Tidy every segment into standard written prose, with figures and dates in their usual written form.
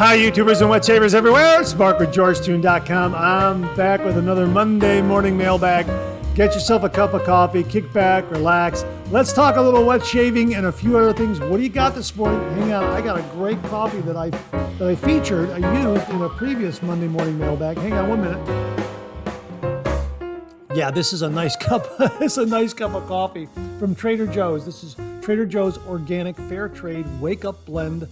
Hi, YouTubers and wet shavers everywhere. It's Mark with GeorgeToon.com. I'm back with another Monday morning mailbag. Get yourself a cup of coffee, kick back, relax. Let's talk a little wet shaving and a few other things. What do you got this morning? Hang on, I got a great coffee that I featured, I used in a previous Monday morning mailbag. Hang on 1 minute. Yeah, this is a nice cup. It's a nice cup of coffee from Trader Joe's. This is Trader Joe's Organic Fair Trade Wake Up Blend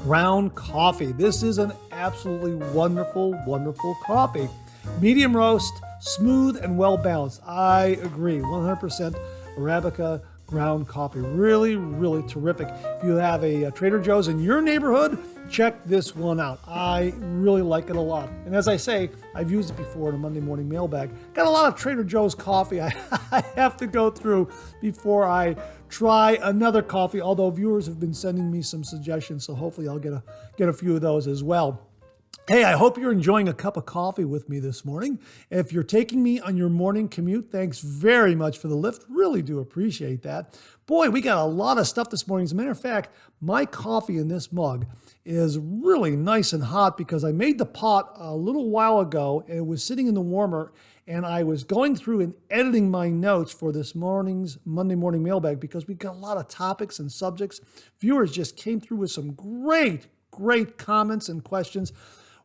Ground Coffee. This is an absolutely wonderful, wonderful coffee. Medium roast, smooth and well balanced. I agree. 100% Arabica ground coffee. Really, really terrific. If you have a Trader Joe's in your neighborhood, check this one out. I really like it a lot. And as I say, I've used it before in a Monday morning mailbag. Got a lot of Trader Joe's coffee I have to go through before I try another coffee, although viewers have been sending me some suggestions, so hopefully I'll get a few of those as well. Hey, I hope you're enjoying a cup of coffee with me this morning. If you're taking me on your morning commute, thanks very much for the lift. Really do appreciate that. Boy, we got a lot of stuff this morning. As a matter of fact, my coffee in this mug is really nice and hot because I made the pot a little while ago and it was sitting in the warmer, and I was going through and editing my notes for this morning's Monday morning mailbag because we got a lot of topics and subjects. Viewers just came through with some great comments and questions.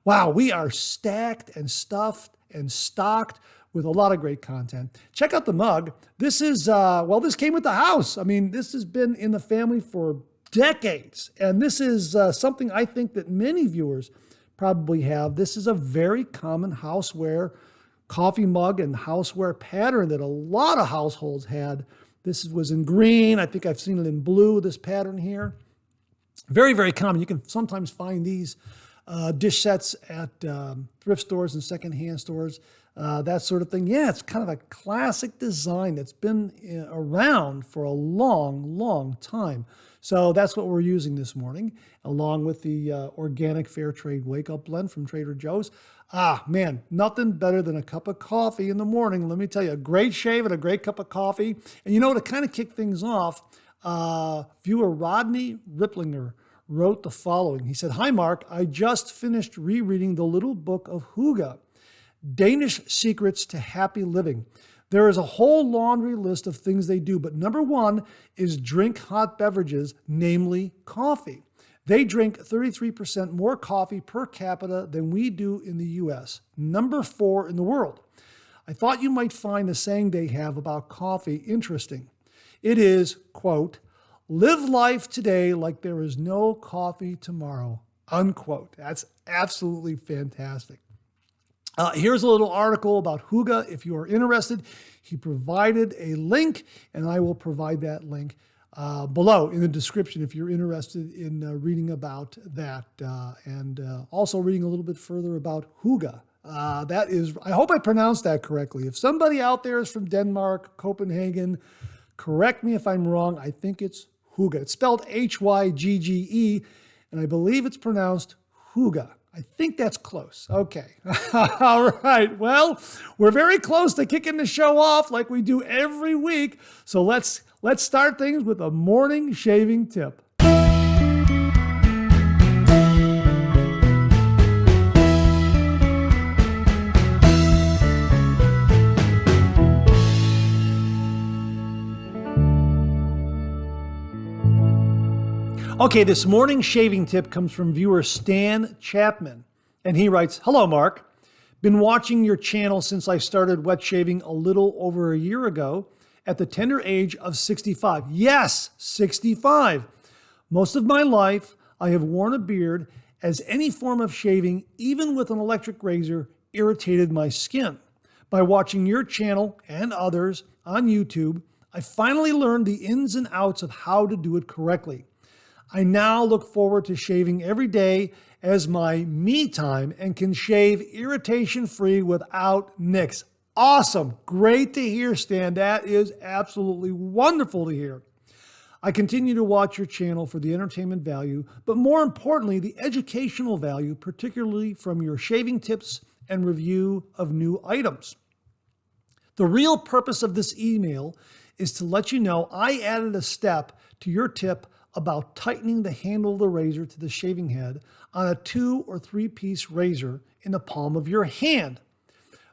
Wow, we are stacked and stuffed and stocked with a lot of great content. Check out the mug. This is, this came with the house. I mean, this has been in the family for decades. And this is something I think that many viewers probably have. This is a very common houseware coffee mug and houseware pattern that a lot of households had. This was in green. I think I've seen it in blue, this pattern here. Very, very common. You can sometimes find these dish sets at thrift stores and secondhand stores, that sort of thing. Yeah, it's kind of a classic design that's been around for a long, long time. So that's what we're using this morning, along with the Organic Fair Trade Wake Up Blend from Trader Joe's. Man, nothing better than a cup of coffee in the morning. Let me tell you, a great shave and a great cup of coffee. And you know, to kind of kick things off, viewer Rodney Ripplinger wrote the following. He said, "Hi, Mark. I just finished rereading the little book of Hygge, Danish Secrets to Happy Living. There is a whole laundry list of things they do, but number one is drink hot beverages, namely coffee. They drink 33% more coffee per capita than we do in the U.S., number 4 in the world. I thought you might find the saying they have about coffee interesting. It is, quote, live life today like there is no coffee tomorrow, unquote." That's absolutely fantastic. Here's a little article about Hygge. If you are interested, he provided a link, and I will provide that link below in the description if you're interested in reading about that and also reading a little bit further about Hygge. That is, I hope I pronounced that correctly. If somebody out there is from Denmark, Copenhagen, correct me if I'm wrong. I think it's Hygge. It's spelled Hygge, and I believe it's pronounced Hygge. I think that's close. Okay. All right. Well, we're very close to kicking the show off like we do every week. So let's start things with a morning shaving tip. Okay, this morning shaving tip comes from viewer Stan Chapman, and he writes, "Hello, Mark. Been watching your channel since I started wet shaving a little over a year ago at the tender age of 65. Yes, 65. Most of my life, I have worn a beard as any form of shaving, even with an electric razor, irritated my skin. By watching your channel and others on YouTube, I finally learned the ins and outs of how to do it correctly. I now look forward to shaving every day as my me time and can shave irritation-free without nicks." Awesome. Great to hear, Stan. That is absolutely wonderful to hear. I continue to watch your channel for the entertainment value, but more importantly, the educational value, particularly from your shaving tips and review of new items. The real purpose of this email is to let you know I added a step to your tip about tightening the handle of the razor to the shaving head on a 2 or 3 piece razor in the palm of your hand.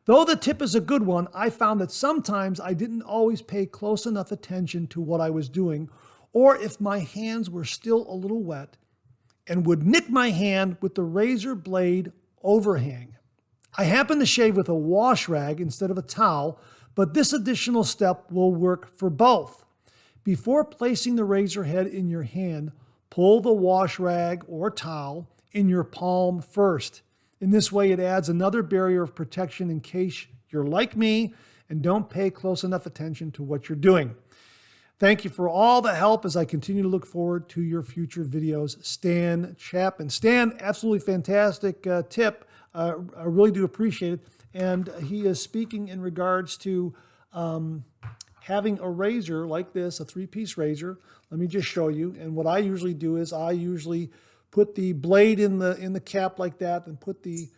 Though the tip is a good one, I found that sometimes I didn't always pay close enough attention to what I was doing, or if my hands were still a little wet, and would nick my hand with the razor blade overhang. I happen to shave with a wash rag instead of a towel, but this additional step will work for both. Before placing the razor head in your hand, pull the wash rag or towel in your palm first. In this way, it adds another barrier of protection in case you're like me and don't pay close enough attention to what you're doing. Thank you for all the help as I continue to look forward to your future videos. Stan Chapman. Stan, absolutely fantastic tip. I really do appreciate it. And he is speaking in regards to having a razor like this, a 3-piece razor. Let me just show you. And what I usually do is I usually put the blade in the cap like that and put the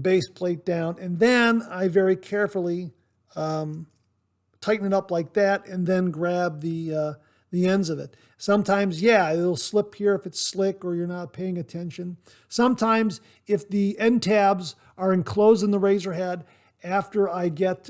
base plate down. And then I very carefully tighten it up like that and then grab the ends of it. Sometimes, yeah, it'll slip here if it's slick or you're not paying attention. Sometimes if the end tabs are enclosed in the razor head, after I get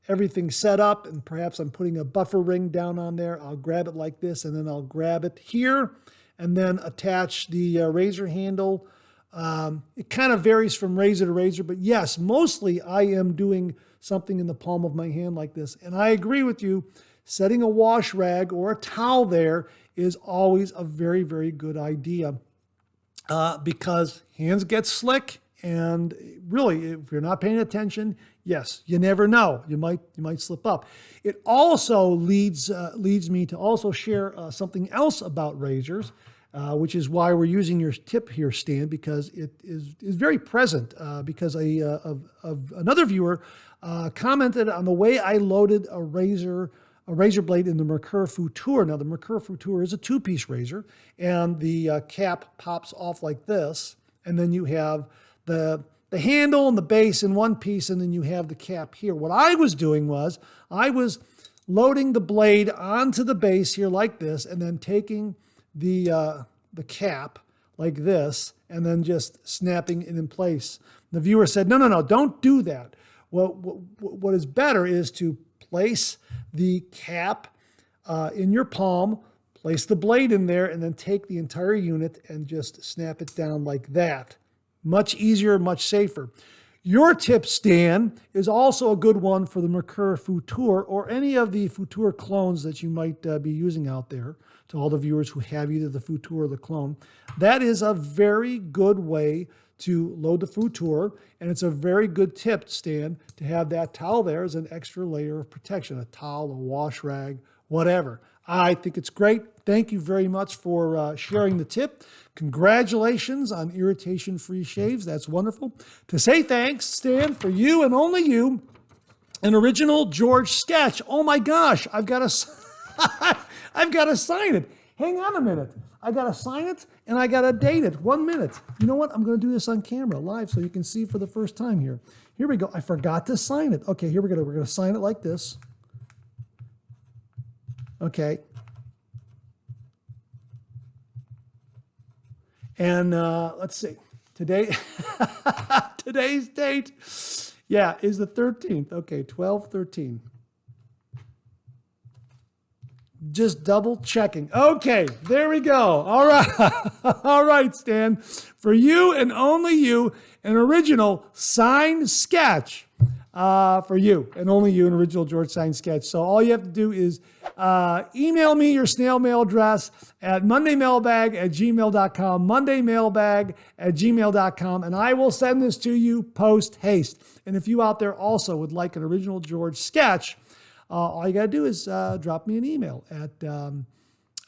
everything set up and perhaps I'm putting a buffer ring down on there, I'll grab it like this and then I'll grab it here and then attach the razor handle. It kind of varies from razor to razor, but yes, mostly I am doing something in the palm of my hand like this. And I agree with you, setting a wash rag or a towel there is always a very, very good idea because hands get slick. And really, if you're not paying attention, yes, you never know. You might slip up. It also leads me to also share something else about razors, which is why we're using your tip here, Stan, because it is very present. Because of another viewer commented on the way I loaded a razor blade in the Mercure Futur. Now, the Mercure Futur is a 2-piece razor, and the cap pops off like this, and then you have the handle and the base in one piece, and then you have the cap here. What I was doing was I was loading the blade onto the base here like this, and then taking the cap like this, and then just snapping it in place. The viewer said, no, don't do that. What is better is to place the cap in your palm, place the blade in there, and then take the entire unit and just snap it down like that. Much easier, much safer. Your tip, Stan, is also a good one for the Mercure Futur or any of the Futur clones that you might be using out there. To all the viewers who have either the Futur or the clone, that is a very good way to load the Futur, and it's a very good tip, Stan, to have that towel there as an extra layer of protection, a towel, a wash rag, whatever. I think it's great. Thank you very much for sharing the tip. Congratulations on irritation-free shaves. That's wonderful. To say thanks, Stan, for you and only you, an original George sketch. Oh my gosh, I've got to I've got to sign it. Hang on a minute. I got to sign it and I got to date it. 1 minute. You know what? I'm going to do this on camera live so you can see for the first time here. Here we go. I forgot to sign it. Okay, here we go. We're going to sign it like this. Okay. And let's see. Today, today's date, yeah, is the 13th. Okay, 12/13. Just double checking. Okay, there we go. All right. All right, Stan. For you and only you, an original signed sketch. For you and only you, an original George signed sketch. So all you have to do is email me your snail mail address at mondaymailbag@gmail.com, mondaymailbag@gmail.com, and I will send this to you post haste. And if you out there also would like an original George sketch, all you got to do is drop me an email at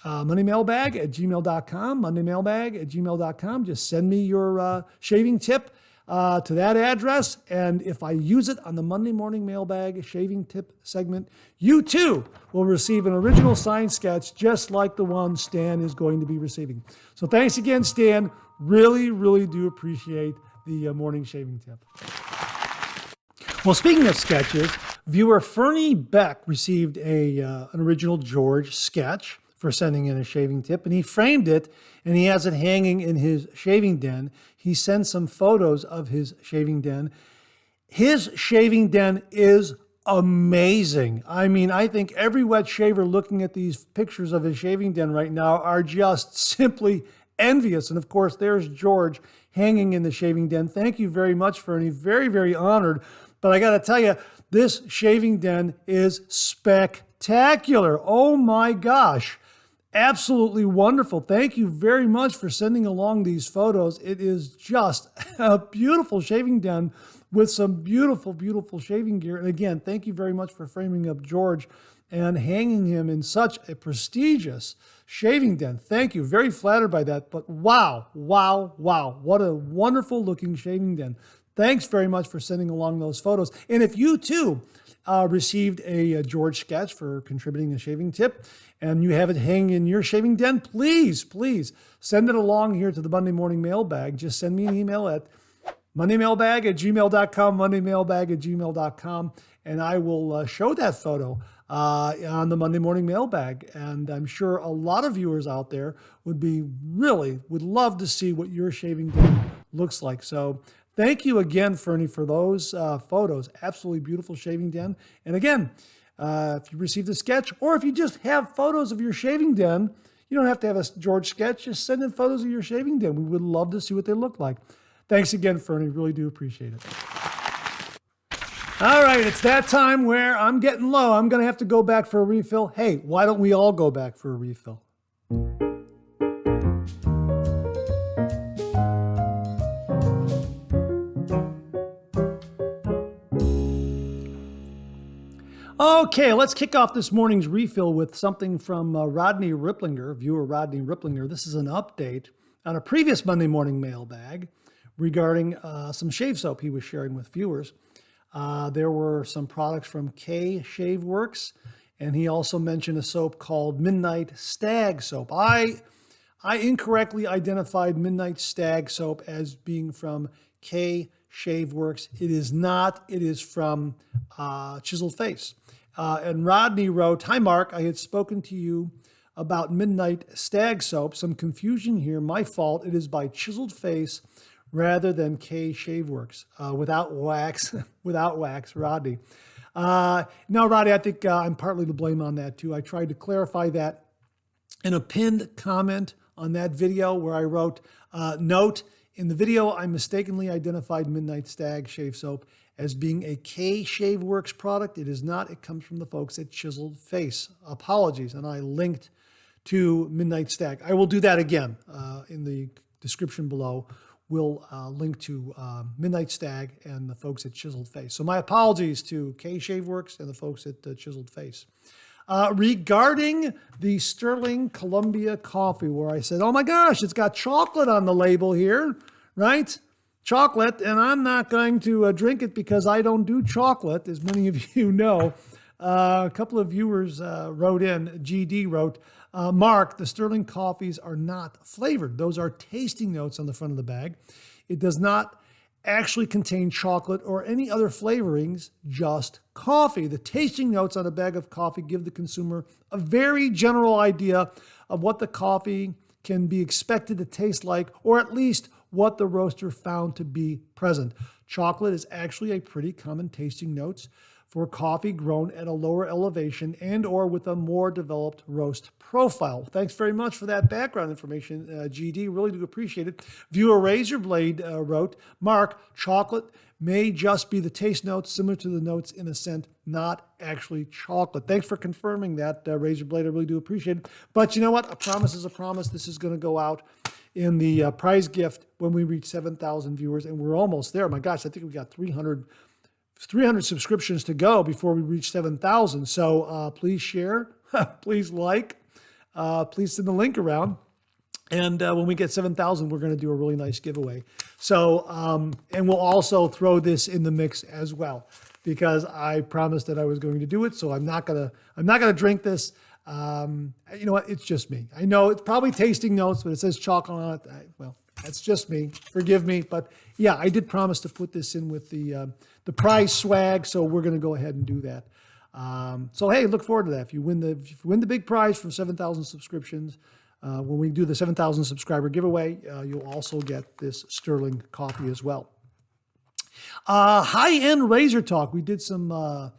mondaymailbag@gmail.com, mondaymailbag@gmail.com. Just send me your shaving tip to that address, and if I use it on the Monday Morning Mailbag shaving tip segment, you too will receive an original signed sketch just like the one Stan is going to be receiving. So thanks again, Stan. Really, really do appreciate the morning shaving tip. Well, speaking of sketches, viewer Fernie Beck received an original George sketch for sending in a shaving tip, and he framed it, and he has it hanging in his shaving den. He sent some photos of his shaving den. His shaving den is amazing. I mean, I think every wet shaver looking at these pictures of his shaving den right now are just simply envious. And of course, there's George hanging in the shaving den. Thank you very much, Fernie. Very, very honored. But I got to tell you, this shaving den is spectacular. Oh my gosh. Absolutely wonderful. Thank you very much for sending along these photos. It is just a beautiful shaving den with some beautiful, beautiful shaving gear. And again, thank you very much for framing up George and hanging him in such a prestigious shaving den. Thank you. Very flattered by that. But wow, wow, wow. What a wonderful looking shaving den. Thanks very much for sending along those photos. And if you too received a George sketch for contributing a shaving tip and you have it hanging in your shaving den, please, please send it along here to the Monday Morning Mailbag. Just send me an email at mondaymailbag@gmail.com, mondaymailbag@gmail.com, and I will show that photo on the Monday Morning Mailbag. And I'm sure a lot of viewers out there would love to see what your shaving den looks like. So thank you again, Fernie, for those photos. Absolutely beautiful shaving den. And again, if you received a sketch, or if you just have photos of your shaving den, you don't have to have a George sketch. Just send in photos of your shaving den. We would love to see what they look like. Thanks again, Fernie. Really do appreciate it. All right, it's that time where I'm getting low. I'm going to have to go back for a refill. Hey, why don't we all go back for a refill? Okay, let's kick off this morning's refill with something from Rodney Ripplinger, viewer Rodney Ripplinger. This is an update on a previous Monday Morning Mailbag regarding some shave soap he was sharing with viewers. There were some products from KShaveWorx, and he also mentioned a soap called Midnight Stag soap. I incorrectly identified Midnight Stag soap as being from KShaveWorx. It is not. It is from Chiseled Face. And Rodney wrote, "Hi, Mark. I had spoken to you about Midnight Stag soap. Some confusion here. My fault. It is by Chiseled Face rather than KShaveWorx, without wax, Rodney." Now, Rodney, I think I'm partly to blame on that too. I tried to clarify that in a pinned comment on that video where I wrote, note, in the video, I mistakenly identified Midnight Stag shave soap as being a KShaveWorx product. It is not. It comes from the folks at Chiseled Face. Apologies. And I linked to Midnight Stag. I will do that again in the description below. We'll link to Midnight Stag and the folks at Chiseled Face. So my apologies to KShaveWorx and the folks at Chiseled Face. Regarding the Sterling Columbia coffee, where I said, oh my gosh, it's got chocolate on the label here, right? Chocolate, and I'm not going to drink it because I don't do chocolate, as many of you know. A couple of viewers wrote in, GD wrote, Mark, the Sterling coffees are not flavored. Those are tasting notes on the front of the bag. It does not actually contain chocolate or any other flavorings, just coffee. The tasting notes on a bag of coffee give the consumer a very general idea of what the coffee can be expected to taste like, or at least what the roaster found to be present. Chocolate is actually a pretty common tasting notes for coffee grown at a lower elevation and or with a more developed roast profile. Thanks very much for that background information, GD. Really do appreciate it. Viewer Razorblade wrote, Mark, chocolate may just be the taste notes, similar to the notes in a scent, not actually chocolate. Thanks for confirming that, Razorblade. I really do appreciate it. But you know what? A promise is a promise. This is going to go out in the prize gift when we reach 7,000 viewers, and we're almost there. My gosh, I think we got 300 subscriptions to go before we reach 7,000. So please share, please like, please send the link around. And when we get 7,000, we're going to do a really nice giveaway. So, and we'll also throw this in the mix as well, because I promised that I was going to do it. So I'm not gonna drink this. You know what? It's just me. I know it's probably tasting notes, but it says chocolate on it. Well, that's just me. Forgive me. But yeah, I did promise to put this in with the prize swag. So we're going to go ahead and do that. So hey, look forward to that. If you win the big prize from 7,000 subscriptions, when we do the 7,000 subscriber giveaway, you'll also get this sterling coffee as well. High-end razor talk. We did some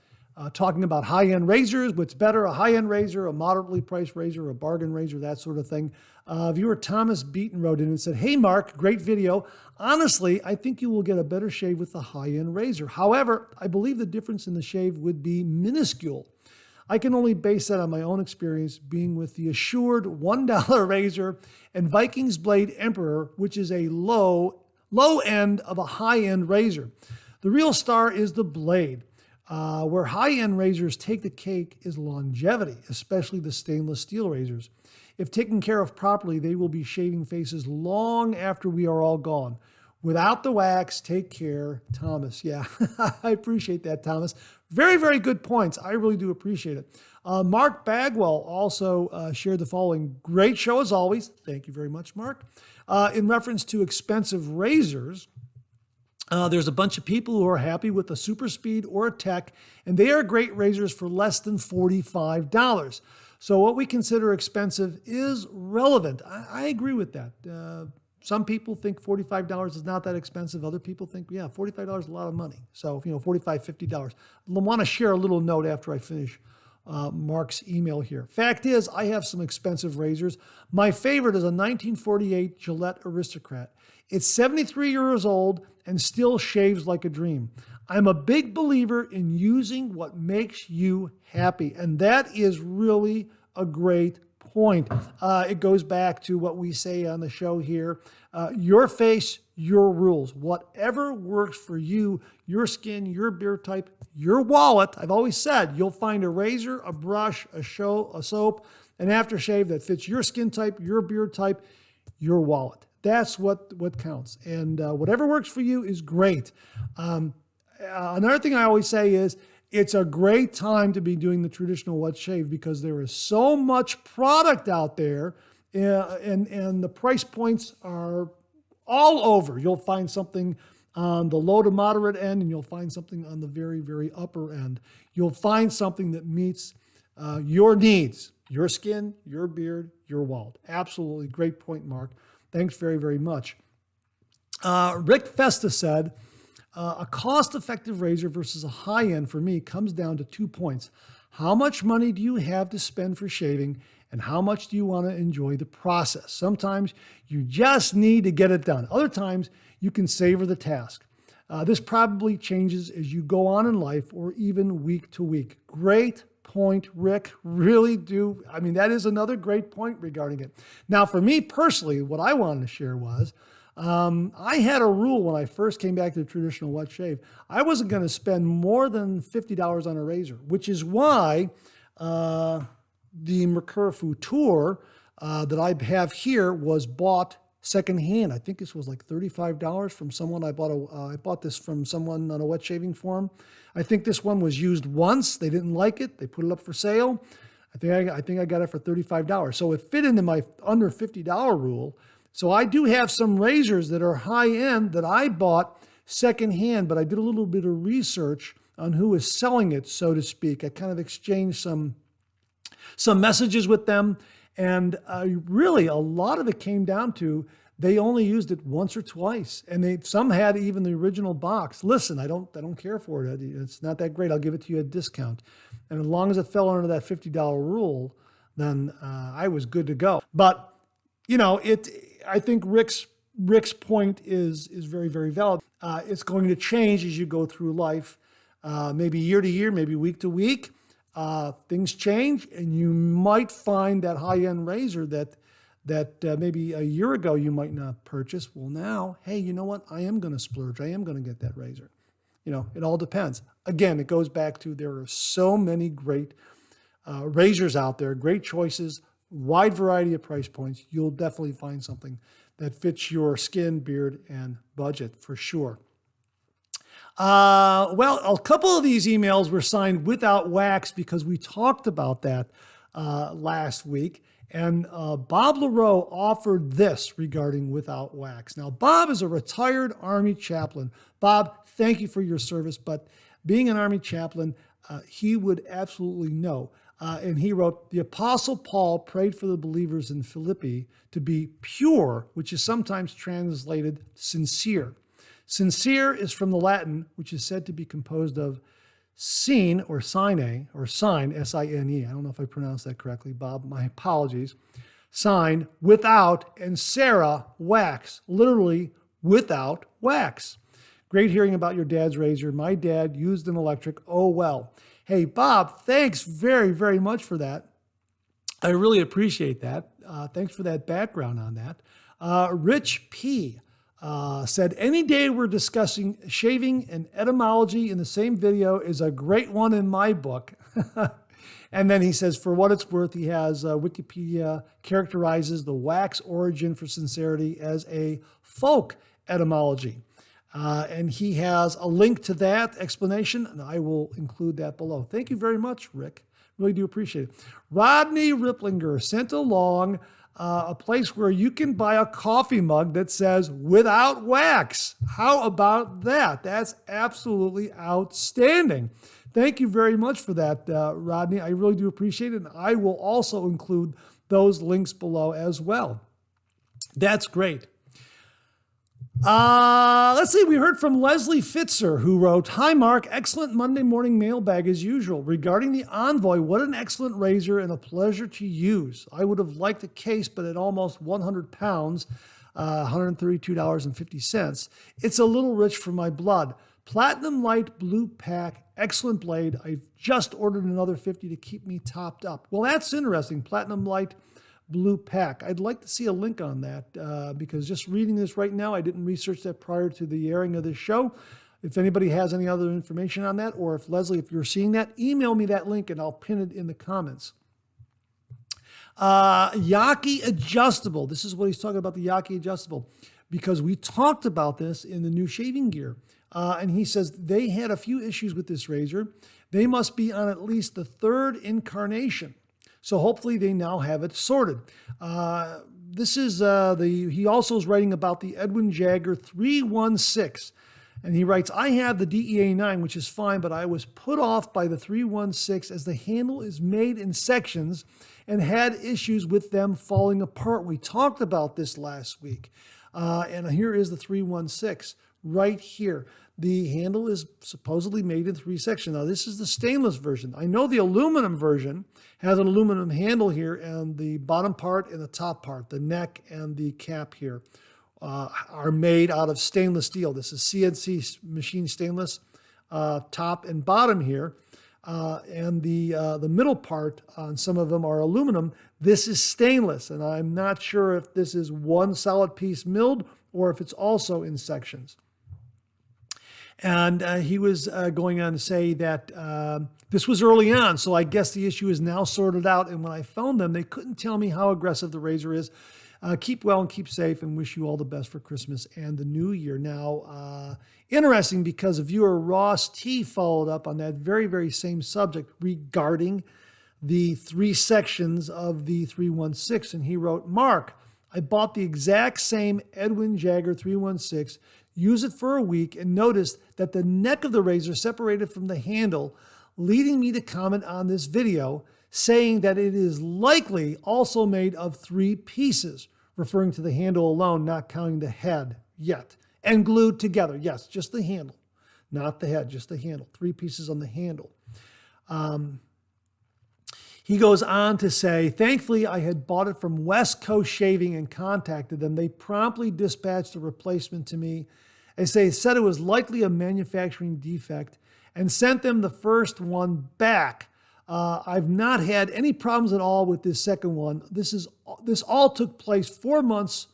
talking about high-end razors. What's better, a high-end razor, a moderately priced razor, a bargain razor, that sort of thing. Viewer Thomas Beaton wrote in and said, "Hey, Mark, great video. Honestly, I think you will get a better shave with the high-end razor. However, I believe the difference in the shave would be minuscule. I can only base that on my own experience being with the Assured $1 razor and Vikings Blade Emperor, which is a low end of a high-end razor. The real star is the blade. Where high-end razors take the cake is longevity, especially the stainless steel razors. If taken care of properly, they will be shaving faces long after we are all gone. Without the wax, take care, Thomas." Yeah, I appreciate that, Thomas. Very, very good points. I really do appreciate it. Mark Bagwell also shared the following. "Great show as always." Thank you very much, Mark. In reference to expensive razors, there's a bunch of people who are happy with a Super Speed or a Tech, and they are great razors for less than $45. So what we consider expensive is relevant. I agree with that. Some people think $45 is not that expensive. Other people think, yeah, $45 is a lot of money. So, $45, $50. I want to share a little note after I finish Mark's email here. Fact is, I have some expensive razors. My favorite is a 1948 Gillette Aristocrat. It's 73 years old and still shaves like a dream. I'm a big believer in using what makes you happy, and that is really a great point. It goes back to what we say on the show here. Your face, your rules. Whatever works for you, your skin, your beard type, your wallet. I've always said you'll find a razor, a brush, a soap, an aftershave that fits your skin type, your beard type, your wallet. That's what counts. And whatever works for you is great. Another thing I always say is it's a great time to be doing the traditional wet shave because there is so much product out there and the price points are all over. You'll find something on the low to moderate end and you'll find something on the very, very upper end. You'll find something that meets your needs, your skin, your beard, your wallet. Absolutely great point, Mark. Thanks very, very much. Rick Festa said, a cost-effective razor versus a high-end for me comes down to 2 points. How much money do you have to spend for shaving, and how much do you want to enjoy the process? Sometimes you just need to get it done. Other times you can savor the task. This probably changes as you go on in life or even week to week. Great point, Rick. Really do. I mean, that is another great point regarding it. Now, for me personally, what I wanted to share was, I had a rule when I first came back to the traditional wet shave. I wasn't going to spend more than $50 on a razor, which is why the Mercure Futur that I have here was bought secondhand. I think this was like $35 from someone. I bought this from someone on a wet shaving forum. I think this one was used once. They didn't like it. They put it up for sale. I think I got it for $35. So it fit into my under $50 rule. So I do have some razors that are high end that I bought secondhand, but I did a little bit of research on who is selling it, so to speak. I kind of exchanged some messages with them, and really a lot of it came down to they only used it once or twice, and some had even the original box. Listen, I don't care for it. It's not that great. I'll give it to you at a discount, and as long as it fell under that $50 rule, then I was good to go. But I think Rick's point is very, very valid. It's going to change as you go through life, maybe year to year, maybe week to week. Things change, and you might find that high-end razor that maybe a year ago you might not purchase. Well, now, hey, you know what? I am going to splurge. I am going to get that razor. It all depends. Again, it goes back to there are so many great razors out there, great choices, wide variety of price points. You'll definitely find something that fits your skin, beard, and budget for sure. Well, a couple of these emails were signed without wax because we talked about that last week. And Bob LaRoe offered this regarding without wax. Now, Bob is a retired Army chaplain. Bob, thank you for your service. But being an Army chaplain, he would absolutely know. And he wrote, the Apostle Paul prayed for the believers in Philippi to be pure, which is sometimes translated sincere. Sincere is from the Latin, which is said to be composed of sine or sine, or sine, S-I-N-E. I don't know if I pronounced that correctly, Bob. My apologies. Sine, without, and Sarah, wax, literally without wax. Great hearing about your dad's razor. My dad used an electric. Oh, well. Hey, Bob, thanks very, very much for that. I really appreciate that. Thanks for that background on that. Rich P. Said, any day we're discussing shaving and etymology in the same video is a great one in my book. And then he says, for what it's worth, he has Wikipedia characterizes the wax origin for sincerity as a folk etymology. And he has a link to that explanation, and I will include that below. Thank you very much, Rick. Really do appreciate it. Rodney Riplinger sent along a place where you can buy a coffee mug that says without wax. How about that? That's absolutely outstanding. Thank you very much for that, Rodney. I really do appreciate it. And I will also include those links below as well. That's great. Let's see. We heard from Leslie Fitzer, who wrote, hi, Mark. Excellent Monday morning mailbag as usual. Regarding the Envoy, what an excellent razor and a pleasure to use. I would have liked a case, but at almost 100 pounds, $132.50, it's a little rich for my blood. Platinum Light Blue Pack, excellent blade. I've just ordered another 50 to keep me topped up. Well, that's interesting. Platinum Light Blue Pack. I'd like to see a link on that because just reading this right now, I didn't research that prior to the airing of this show. If anybody has any other information on that, or if Leslie, if you're seeing that, email me that link and I'll pin it in the comments. Yaqi Adjustable. This is what he's talking about, the Yaqi Adjustable, because we talked about this in the new shaving gear. And he says they had a few issues with this razor. They must be on at least the third incarnation. So hopefully they now have it sorted. This is he also is writing about the Edwin Jagger 316. And he writes, I have the DEA 9, which is fine, but I was put off by the 316 as the handle is made in sections and had issues with them falling apart. We talked about this last week. And here is the 316 right here. The handle is supposedly made in 3 sections. Now, this is the stainless version. I know the aluminum version has an aluminum handle here, and the bottom part and the top part, the neck and the cap here, are made out of stainless steel. This is CNC machine stainless, top and bottom here. And the middle part on some of them are aluminum. This is stainless, and I'm not sure if this is one solid piece milled or if it's also in sections. And he was going on to say that this was early on, so I guess the issue is now sorted out. And when I phoned them, they couldn't tell me how aggressive the razor is. Keep well and keep safe, and wish you all the best for Christmas and the New Year. Now, interesting, because a viewer, Ross T, followed up on that very, very same subject regarding the 3 sections of the 316. And he wrote, Mark, I bought the exact same Edwin Jagger 316, used it for a week, and noticed that the neck of the razor separated from the handle, leading me to comment on this video, saying that it is likely also made of 3 pieces, referring to the handle alone, not counting the head yet, and glued together. Yes, just the handle, not the head, just the handle. 3 pieces on the handle. He goes on to say, thankfully, I had bought it from West Coast Shaving and contacted them. They promptly dispatched a replacement to me. They said it was likely a manufacturing defect and sent them the first one back. I've not had any problems at all with this second one. This all took place 4 months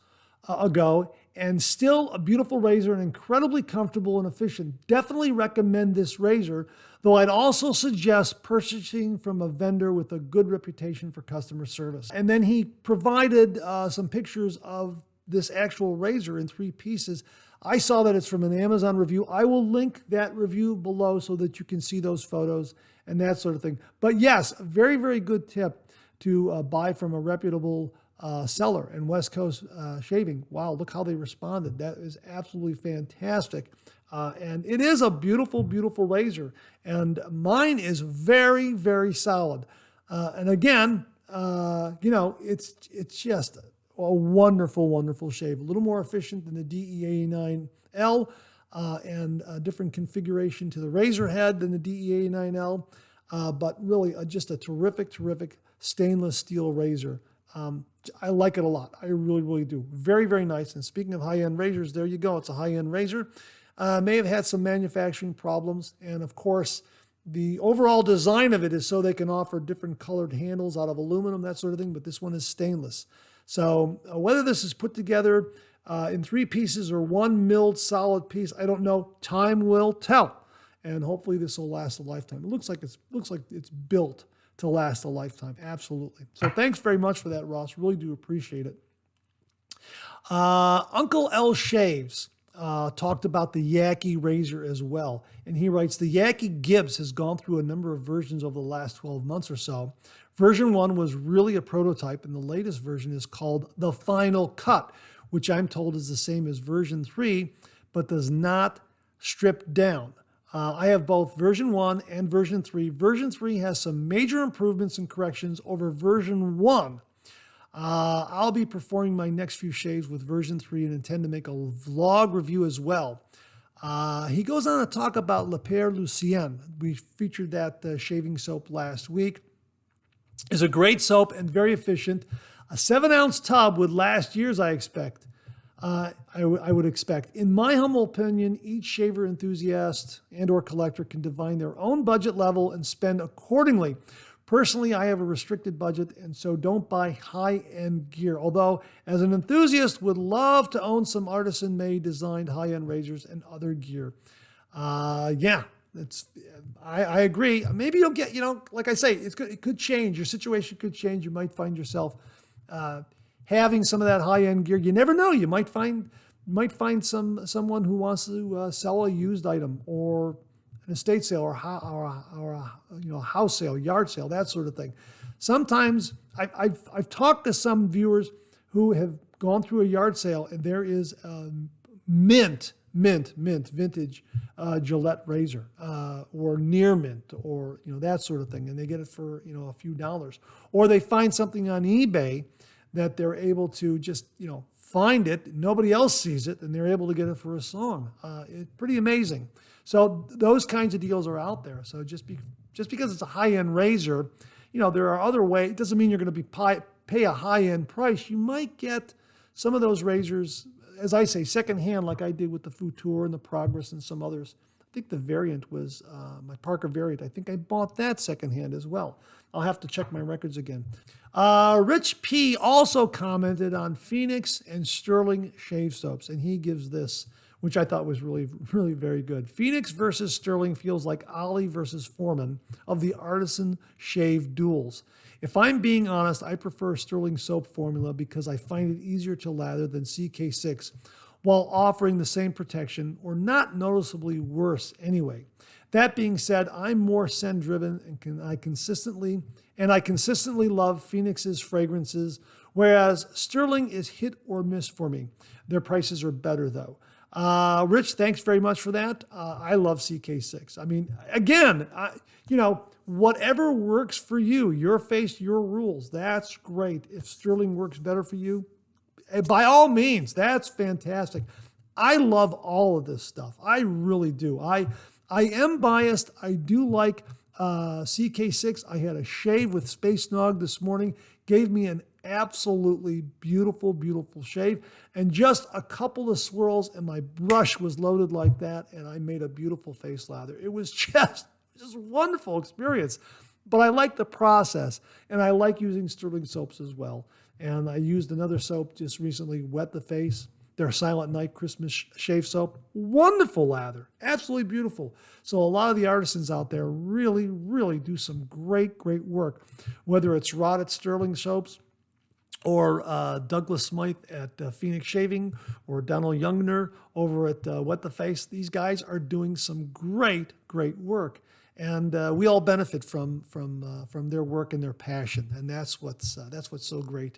ago, and still a beautiful razor and incredibly comfortable and efficient. Definitely recommend this razor, though I'd also suggest purchasing from a vendor with a good reputation for customer service. And then he provided some pictures of this actual razor in 3 pieces. I saw that it's from an Amazon review. I will link that review below so that you can see those photos and that sort of thing. But yes, a very, very good tip to buy from a reputable seller and West Coast Shaving. Wow, look how they responded. That is absolutely fantastic. And it is a beautiful, beautiful razor. And mine is very, very solid. And again, it's just a wonderful, wonderful shave. A little more efficient than the DE89L and a different configuration to the razor head than the DE89L. But really just a terrific, terrific stainless steel razor. I like it a lot. I really, really do. Very, very nice. And speaking of high-end razors, there you go. It's a high-end razor. May have had some manufacturing problems. And of course, the overall design of it is so they can offer different colored handles out of aluminum, that sort of thing. But this one is stainless. So whether this is put together in 3 pieces or 1 milled solid piece, I don't know. Time will tell. And hopefully this will last a lifetime. It looks like it's built to last a lifetime. Absolutely. So thanks very much for that, Ross. Really do appreciate it. Uncle L Shaves talked about the Yaqi razor as well. And he writes, the Yaqi Gibbs has gone through a number of versions over the last 12 months or so. Version 1 was really a prototype, and the latest version is called the Final Cut, which I'm told is the same as version 3, but does not strip down. I have both version 1 and version 3. Version 3 has some major improvements and corrections over version 1. I'll be performing my next few shaves with version 3 and intend to make a vlog review as well. He goes on to talk about Le Père Lucien. We featured that shaving soap last week. It's a great soap and very efficient. A 7-ounce tub would last years, I expect. I would expect. In my humble opinion, each shaver enthusiast and or collector can define their own budget level and spend accordingly. Personally, I have a restricted budget and so don't buy high-end gear. Although, as an enthusiast, would love to own some artisan-made designed high-end razors and other gear. I agree. Maybe you'll get, like I say, it could change. Your situation could change. You might find yourself having some of that high-end gear. You never know. You might find someone who wants to sell a used item or an estate sale or a house sale, yard sale, that sort of thing. Sometimes I've talked to some viewers who have gone through a yard sale and there is a mint vintage Gillette razor or near mint or that sort of thing, and they get it for a few dollars, or they find something on eBay that they're able to just, find it. Nobody else sees it, and they're able to get it for a song. It's pretty amazing. So those kinds of deals are out there. So just because it's a high-end razor, there are other ways. It doesn't mean you're going to pay a high-end price. You might get some of those razors, as I say, secondhand, like I did with the Futur and the Progress and some others. I think the variant was my Parker variant. I think I bought that secondhand as well. I'll have to check my records again. Rich P also commented on Phoenix and Sterling shave soaps, and he gives this, which I thought was really, really very good. Phoenix versus Sterling feels like Ollie versus Foreman of the artisan shave duels. If I'm being honest, I prefer Sterling soap formula because I find it easier to lather than CK6 while offering the same protection or not noticeably worse anyway. That being said, I'm more scent driven and I consistently love Phoenix's fragrances, whereas Sterling is hit or miss for me. Their prices are better though. Rich, thanks very much for that. I love CK6. I mean, again, whatever works for you, your face, your rules, that's great. If Sterling works better for you, by all means, that's fantastic. I love all of this stuff. I really do. I am biased. I do like CK6. I had a shave with Space Nog this morning. Gave me an absolutely beautiful, beautiful shave. And just a couple of swirls and my brush was loaded like that. And I made a beautiful face lather. It was just a wonderful experience. But I like the process. And I like using Sterling soaps as well. And I used another soap just recently, Wet the Face. Their Silent Night Christmas shave soap. Wonderful lather. Absolutely beautiful. So a lot of the artisans out there really, really do some great, great work. Whether it's Rod at Sterling Soaps or Douglas Smythe at Phoenix Shaving or Donald Youngner over at Wet the Face. These guys are doing some great, great work. And we all benefit from their work and their passion. And that's what's so great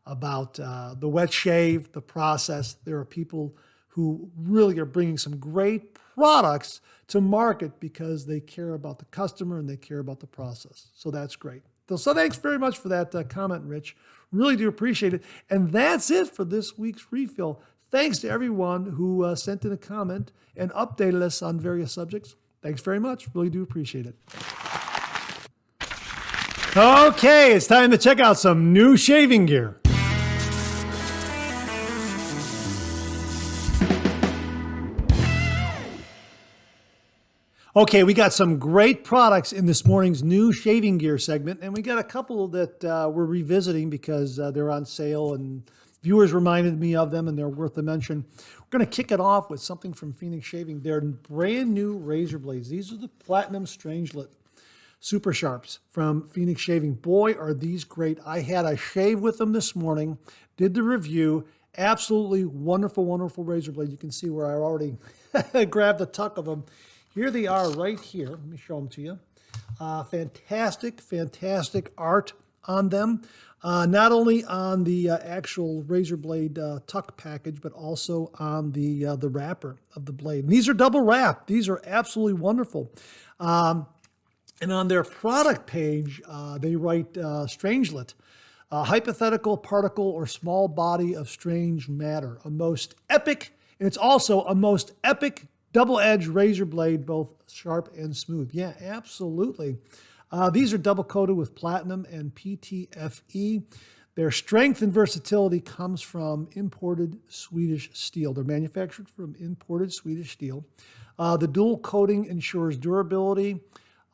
about the wet shave, the process. There are people who really are bringing some great products to market because they care about the customer and they care about the process. So that's great. So thanks very much for that comment, Rich. Really do appreciate it. And that's it for this week's refill. Thanks to everyone who sent in a comment and updated us on various subjects. Thanks very much. Really do appreciate it. Okay, it's time to check out some new shaving gear. Okay, we got some great products in this morning's new shaving gear segment, and we got a couple that we're revisiting because they're on sale and viewers reminded me of them and they're worth a mention. We're going to kick it off with something from Phoenix Shaving. They're brand new razor blades. These are the Platinum Stragelet Super Sharps from Phoenix Shaving. Boy, are these great. I had a shave with them this morning, did the review. Absolutely wonderful, wonderful razor blade. You can see where I already grabbed the tuck of them. Here they are right here. Let me show them to you. Fantastic, fantastic art on them. Not only on the actual razor blade tuck package, but also on the wrapper of the blade. And these are double wrapped. These are absolutely wonderful. And on their product page, they write Stragelet, hypothetical particle or small body of strange matter, a most epic, and it's also a most epic double-edged razor blade, both sharp and smooth. Yeah, absolutely. These are double-coated with platinum and PTFE. Their strength and versatility comes from imported Swedish steel. They're manufactured from imported Swedish steel. The dual coating ensures durability,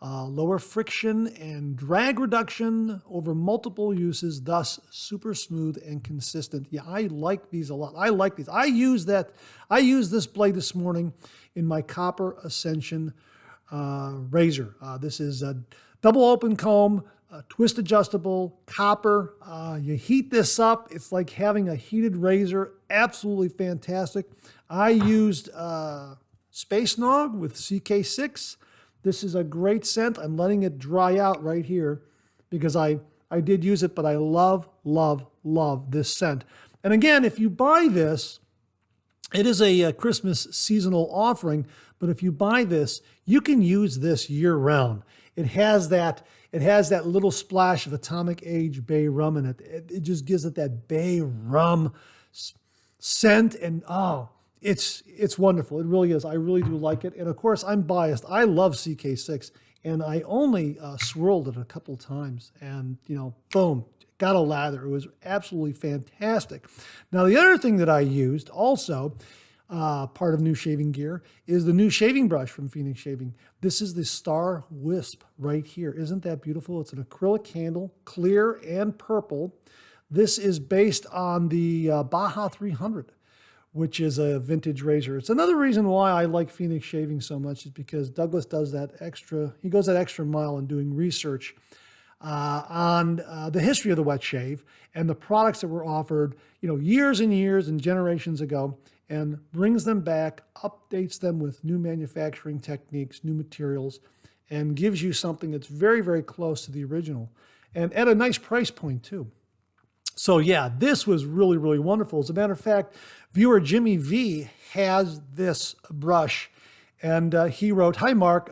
lower friction, and drag reduction over multiple uses, thus super smooth and consistent. Yeah, I like these a lot. I like these. I used this blade this morning in my Copper Ascension razor. This is a double open comb, twist adjustable, copper. You heat this up. It's like having a heated razor. Absolutely fantastic. I used Space Nog with CK6. This is a great scent. I'm letting it dry out right here because I did use it, but I love, love, love this scent. And again, if you buy this, it is a Christmas seasonal offering, but if you buy this, you can use this year round. It has that little splash of Atomic Age Bay Rum in it. It just gives it that Bay Rum scent, and it's wonderful. It really is. I really do like it. And of course, I'm biased. I love CK6, and I only swirled it a couple times, and boom, got a lather. It was absolutely fantastic. Now, the other thing that I used also, part of new shaving gear, is the new shaving brush from Phoenix Shaving. This is the Star Wisp right here. Isn't that beautiful? It's an acrylic handle, clear and purple. This is based on the Baja 300, which is a vintage razor. It's another reason why I like Phoenix Shaving so much, is because Douglas does he goes that extra mile in doing research on the history of the wet shave and the products that were offered, years and years and generations ago, and brings them back, updates them with new manufacturing techniques, new materials, and gives you something that's very, very close to the original, and at a nice price point too. So yeah, this was really, really wonderful. As a matter of fact, viewer Jimmy V has this brush, and he wrote, "Hi, Mark."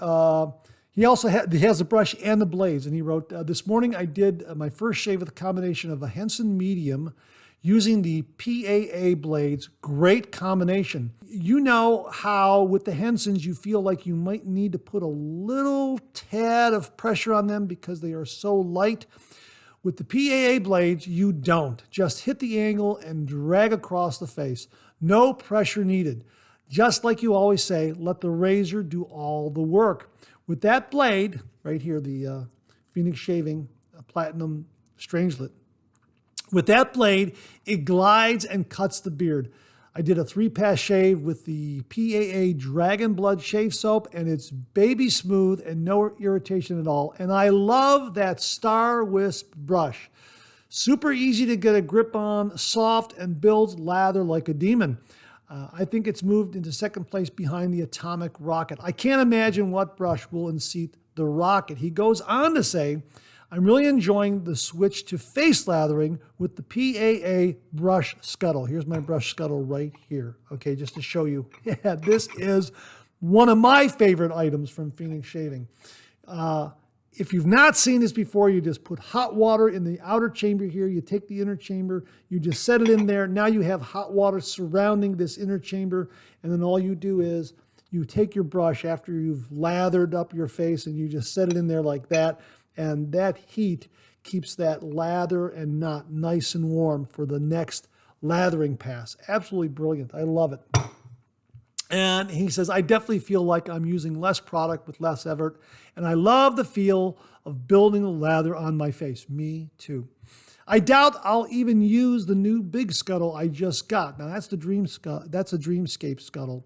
He has the brush and the blades, and he wrote, "This morning I did my first shave with a combination of a Henson medium using the PAA blades. Great combination. You know how with the Hensons you feel like you might need to put a little tad of pressure on them because they are so light. With the PAA blades, you don't. Just hit the angle and drag across the face. No pressure needed. Just like you always say, let the razor do all the work." With that blade, right here, the Phoenix Shaving Platinum Stragelet, with that blade, it glides and cuts the beard. I did a 3-pass shave with the PAA Dragon Blood Shave Soap, and it's baby smooth and no irritation at all. And I love that Star Wisp brush. Super easy to get a grip on, soft, and builds lather like a demon. I think it's moved into second place behind the Atomic Rocket. I can't imagine what brush will unseat the Rocket. He goes on to say, I'm really enjoying the switch to face lathering with the PAA brush scuttle. Here's my brush scuttle right here. Okay, just to show you. Yeah, this is one of my favorite items from Phoenix Shaving. If you've not seen this before, you just put hot water in the outer chamber here. You take the inner chamber, you just set it in there. Now you have hot water surrounding this inner chamber. And then all you do is you take your brush after you've lathered up your face and you just set it in there like that. And that heat keeps that lather and knot nice and warm for the next lathering pass. Absolutely brilliant. I love it. And he says, I definitely feel like I'm using less product with less effort. And I love the feel of building the lather on my face. Me too. I doubt I'll even use the new big scuttle I just got. Now that's a Dreamscape scuttle.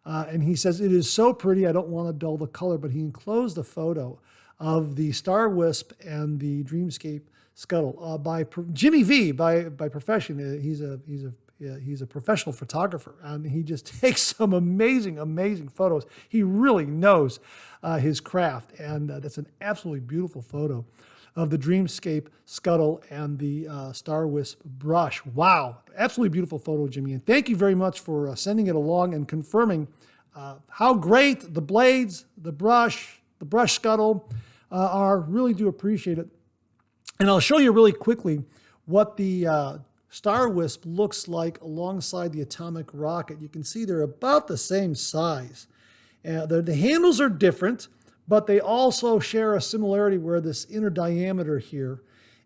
And he says, it is so pretty. I don't want to dull the color, but he enclosed a photo of the Star Wisp and the Dreamscape scuttle by Jimmy V by profession. He's a professional photographer, and he just takes some amazing, amazing photos. He really knows his craft, and that's an absolutely beautiful photo of the Dreamscape scuttle and the Star Wisp brush. Wow, absolutely beautiful photo, Jimmy, and thank you very much for sending it along and confirming how great the blades, the brush scuttle are. Really do appreciate it. And I'll show you really quickly what the Star Wisp looks like alongside the Atomic Rocket. You can see they're about the same size. The handles are different, but they also share a similarity where this inner diameter here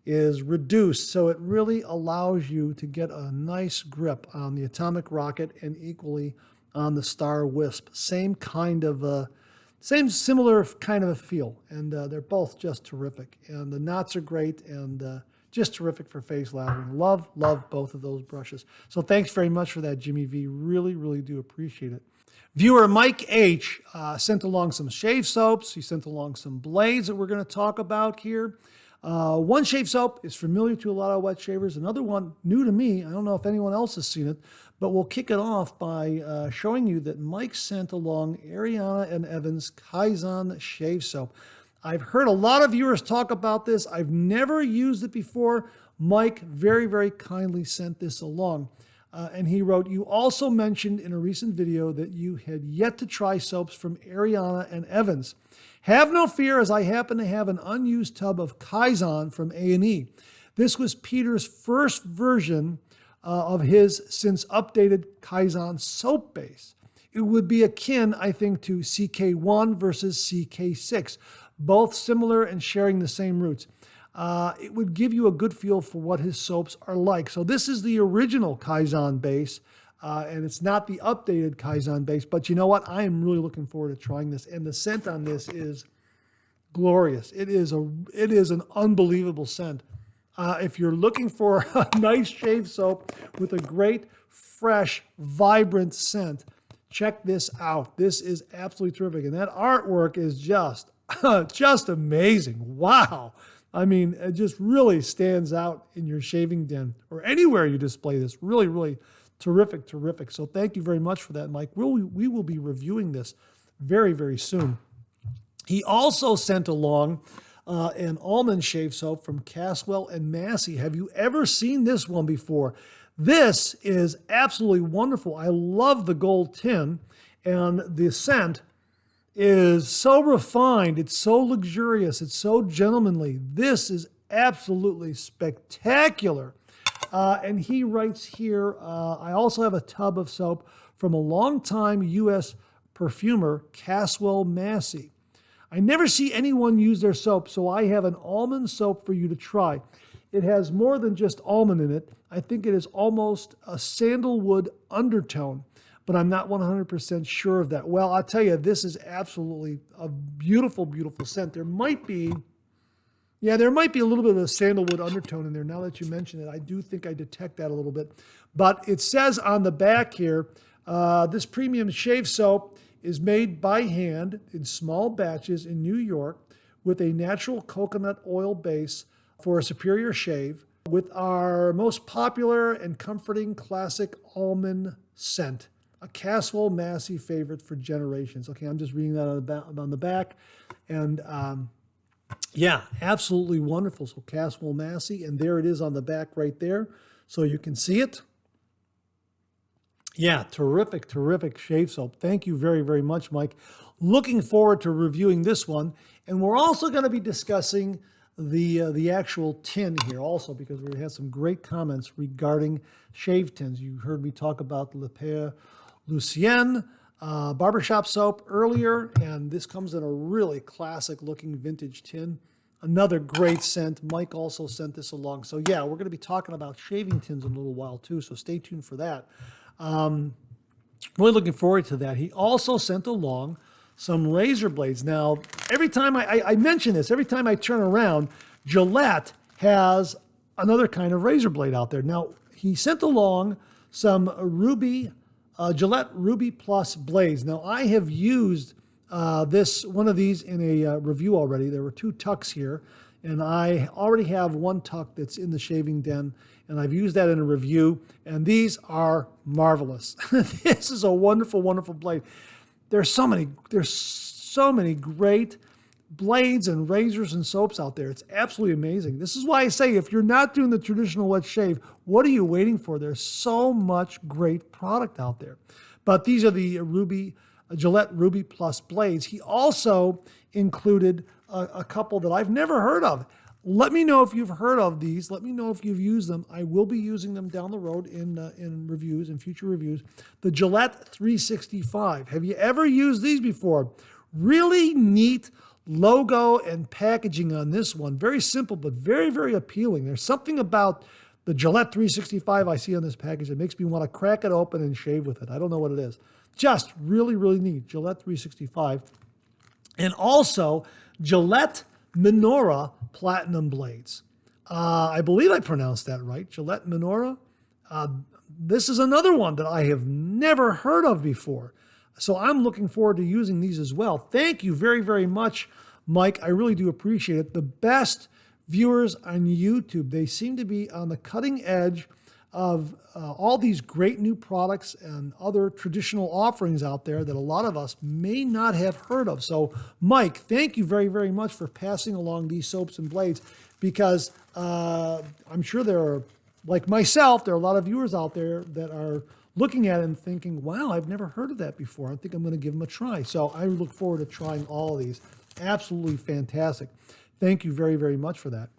is reduced, so it really allows you to get a nice grip on the Atomic Rocket and equally on the Star Wisp. Similar kind of a feel, and they're both just terrific. And the knots are great, and just terrific for face lathering. Love both of those brushes. So thanks very much for that, Jimmy V. Really, really do appreciate it. Viewer Mike H. Sent along some shave soaps. He sent along some blades that we're going to talk about here. One shave soap is familiar to a lot of wet shavers. Another one, new to me. I don't know if anyone else has seen it, but we'll kick it off by showing you that Mike sent along Ariana and Evans Kaizen shave soap. I've heard a lot of viewers talk about this. I've never used it before. Mike very, very kindly sent this along. And he wrote, you also mentioned in a recent video that you had yet to try soaps from Ariana and Evans. Have no fear, as I happen to have an unused tub of Kaizen from A&E. This was Peter's first version of his since updated Kaizen soap base. It would be akin, I think, to CK1 versus CK6, both similar and sharing the same roots. It would give you a good feel for what his soaps are like. So this is the original Kaizen base, and it's not the updated Kaizen base. But you know what? I am really looking forward to trying this, and the scent on this is glorious. It is an unbelievable scent. If you're looking for a nice shave soap with a great, fresh, vibrant scent, check this out. This is absolutely terrific, and that artwork is just amazing. Wow. I mean, it just really stands out in your shaving den or anywhere you display this. Really, really terrific. So thank you very much for that, Mike. We will be reviewing this very, very soon. He also sent along an almond shave soap from Caswell-Masset. Have you ever seen this one before? This is absolutely wonderful. I love the gold tin, and the scent is so refined, it's so luxurious, it's so gentlemanly. This is absolutely spectacular. And he writes here, I also have a tub of soap from a longtime U.S. perfumer, Caswell-Masset. I never see anyone use their soap, so I have an almond soap for you to try. It has more than just almond in it. I think it is almost a sandalwood undertone, but I'm not 100% sure of that. Well, I'll tell you, this is absolutely a beautiful, beautiful scent. There might be a little bit of a sandalwood undertone in there. Now that you mention it, I do think I detect that a little bit. But it says on the back here, this premium shave soap is made by hand in small batches in New York with a natural coconut oil base for a superior shave with our most popular and comforting classic almond scent. A Caswell-Masset favorite for generations. Okay, I'm just reading that on the back. And Yeah, absolutely wonderful. So Caswell-Masset, and there it is on the back right there, so you can see it. Yeah, terrific, terrific shave soap. Thank you very, very much, Mike. Looking forward to reviewing this one. And we're also going to be discussing the actual tin here also, because we had some great comments regarding shave tins. You heard me talk about Le Père Lucien barbershop soap earlier, and this comes in a really classic looking vintage tin. Another great scent. Mike also sent this along. So yeah, we're going to be talking about shaving tins in a little while too, so stay tuned for that. Really looking forward to that. He also sent along some razor blades. Now, every time I mention this, every time I turn around, Gillette has another kind of razor blade out there. Now, he sent along some Gillette Ruby Plus blades. Now, I have used one of these in a review already. There were 2 tucks here, and I already have 1 tuck that's in the shaving den, and I've used that in a review, and these are marvelous. This is a wonderful, wonderful blade. There's so many great blades and razors and soaps out there. It's absolutely amazing. This is why I say, if you're not doing the traditional wet shave, what are you waiting for? There's so much great product out there. But these are the Gillette Ruby Plus blades. He also included a couple that I've never heard of. Let me know if you've heard of these. Let me know if you've used them. I will be using them down the road in reviews, in future reviews. The Gillette 365. Have you ever used these before? Really neat logo and packaging on this one. Very simple, but very, very appealing. There's something about the Gillette 365 I see on this package that makes me want to crack it open and shave with it. I don't know what it is. Just really, really neat. Gillette 365. And also Gillette Menorah Platinum blades. I believe I pronounced that right. Gillette Menorah. This is another one that I have never heard of before. So I'm looking forward to using these as well. Thank you very, very much, Mike. I really do appreciate it. The best viewers on YouTube, they seem to be on the cutting edge of all these great new products and other traditional offerings out there that a lot of us may not have heard of. So, Mike, thank you very, very much for passing along these soaps and blades, because I'm sure there are, like myself, there are a lot of viewers out there that are looking at it and thinking, wow, I've never heard of that before. I think I'm going to give them a try. So I look forward to trying all of these. Absolutely fantastic. Thank you very, very much for that.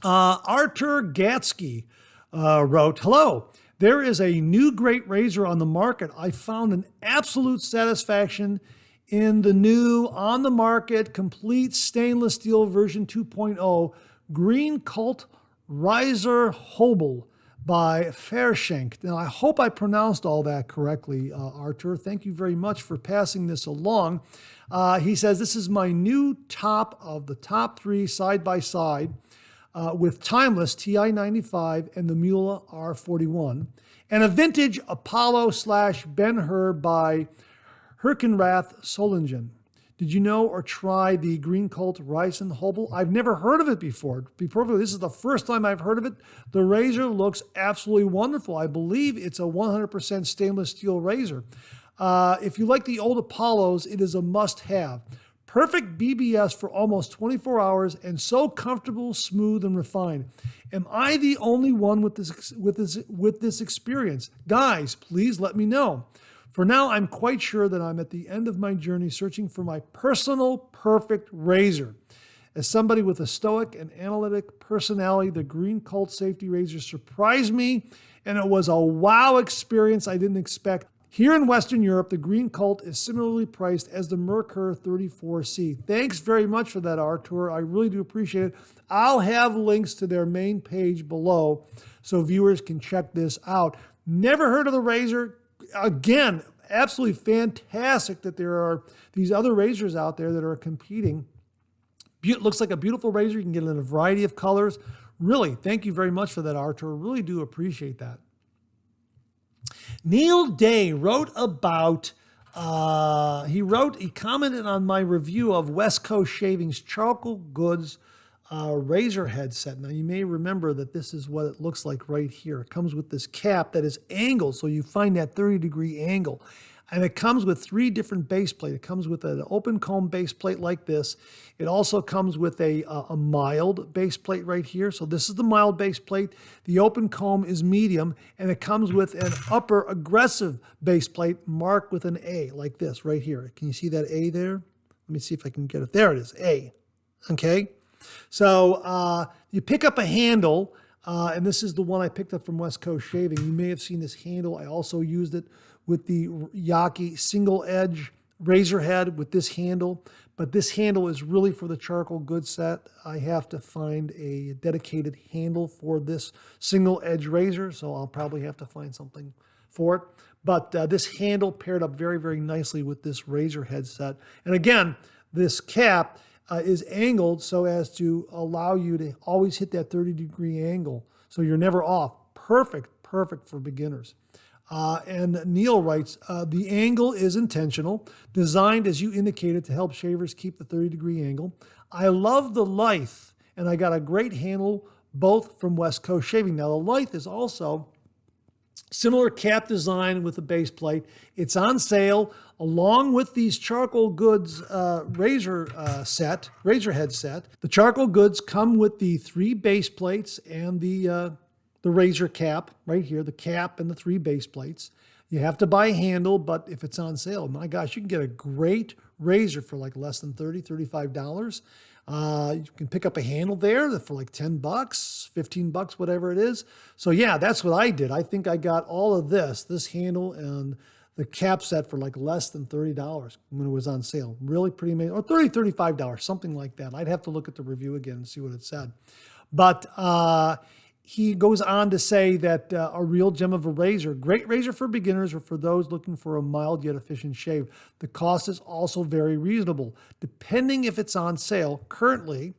Artur Gatsky wrote, hello, there is a new great razor on the market. I found an absolute satisfaction in the new on the market complete stainless steel version 2.0 Greencult Riser Hobel by Fairschenk. Now, I hope I pronounced all that correctly, Artur. Thank you very much for passing this along. He says, this is my new top of the top 3 side-by-side with Timeless TI-95 and the Mula R41, and a vintage Apollo / Ben-Hur by Herkenrath Solingen. Did you know or try the Greencult Riser Hobel? I've never heard of it before. To be perfectly, this is the first time I've heard of it. The razor looks absolutely wonderful. I believe it's a 100% stainless steel razor. If you like the old Apollos, it is a must-have. Perfect BBS for almost 24 hours and so comfortable, smooth, and refined. Am I the only one with this experience? Guys, please let me know. For now, I'm quite sure that I'm at the end of my journey searching for my personal perfect razor. As somebody with a stoic and analytic personality, the Greencult safety razor surprised me, and it was a wow experience I didn't expect. Here in Western Europe, the Greencult is similarly priced as the Merkur 34C. Thanks very much for that, Artur. I really do appreciate it. I'll have links to their main page below so viewers can check this out. Never heard of the razor. Again, absolutely fantastic that there are these other razors out there that are competing. Looks like a beautiful razor. You can get it in a variety of colors. Really, thank you very much for that, Artur. Really do appreciate that. Neil Day wrote about, he commented on my review of West Coast Shaving's Charcoal Goods razor headset. Now, you may remember that this is what it looks like right here. It comes with this cap that is angled, so you find that 30-degree angle. And it comes with 3 different base plates. It comes with an open comb base plate like this. It also comes with a mild base plate right here. So this is the mild base plate. The open comb is medium, and it comes with an upper aggressive base plate marked with an A like this right here. Can you see that A there? Let me see if I can get it. There it is, A. Okay. So you pick up a handle, and this is the one I picked up from West Coast Shaving. You may have seen this handle. I also used it with the Yaqi single edge razor head with this handle, but this handle is really for the charcoal goods set. I have to find a dedicated handle for this single edge razor, so I'll probably have to find something for it. But this handle paired up very, very nicely with this razor head set. And again, this cap is angled so as to allow you to always hit that 30-degree angle, so you're never off. Perfect for beginners. And Neil writes, the angle is intentional, designed as you indicated to help shavers keep the 30-degree angle. I love the Lithe, and I got a great handle both from West Coast Shaving. Now, the Lithe is also similar cap design with the base plate. It's on sale along with these Charcoal Goods razor head set. The Charcoal Goods come with the 3 base plates and the razor cap right here, the cap and the 3 base plates. You have to buy a handle, but if it's on sale, my gosh, you can get a great razor for like less than $30, $35. You can pick up a handle there for like $10, $15, whatever it is. So yeah, that's what I did. I think I got all of this handle and the cap set for like less than $30 when it was on sale. Really pretty amazing. Or $30, $35, something like that. I'd have to look at the review again and see what it said. But he goes on to say that a real gem of a razor, great razor for beginners or for those looking for a mild yet efficient shave. The cost is also very reasonable, depending if it's on sale. Currently,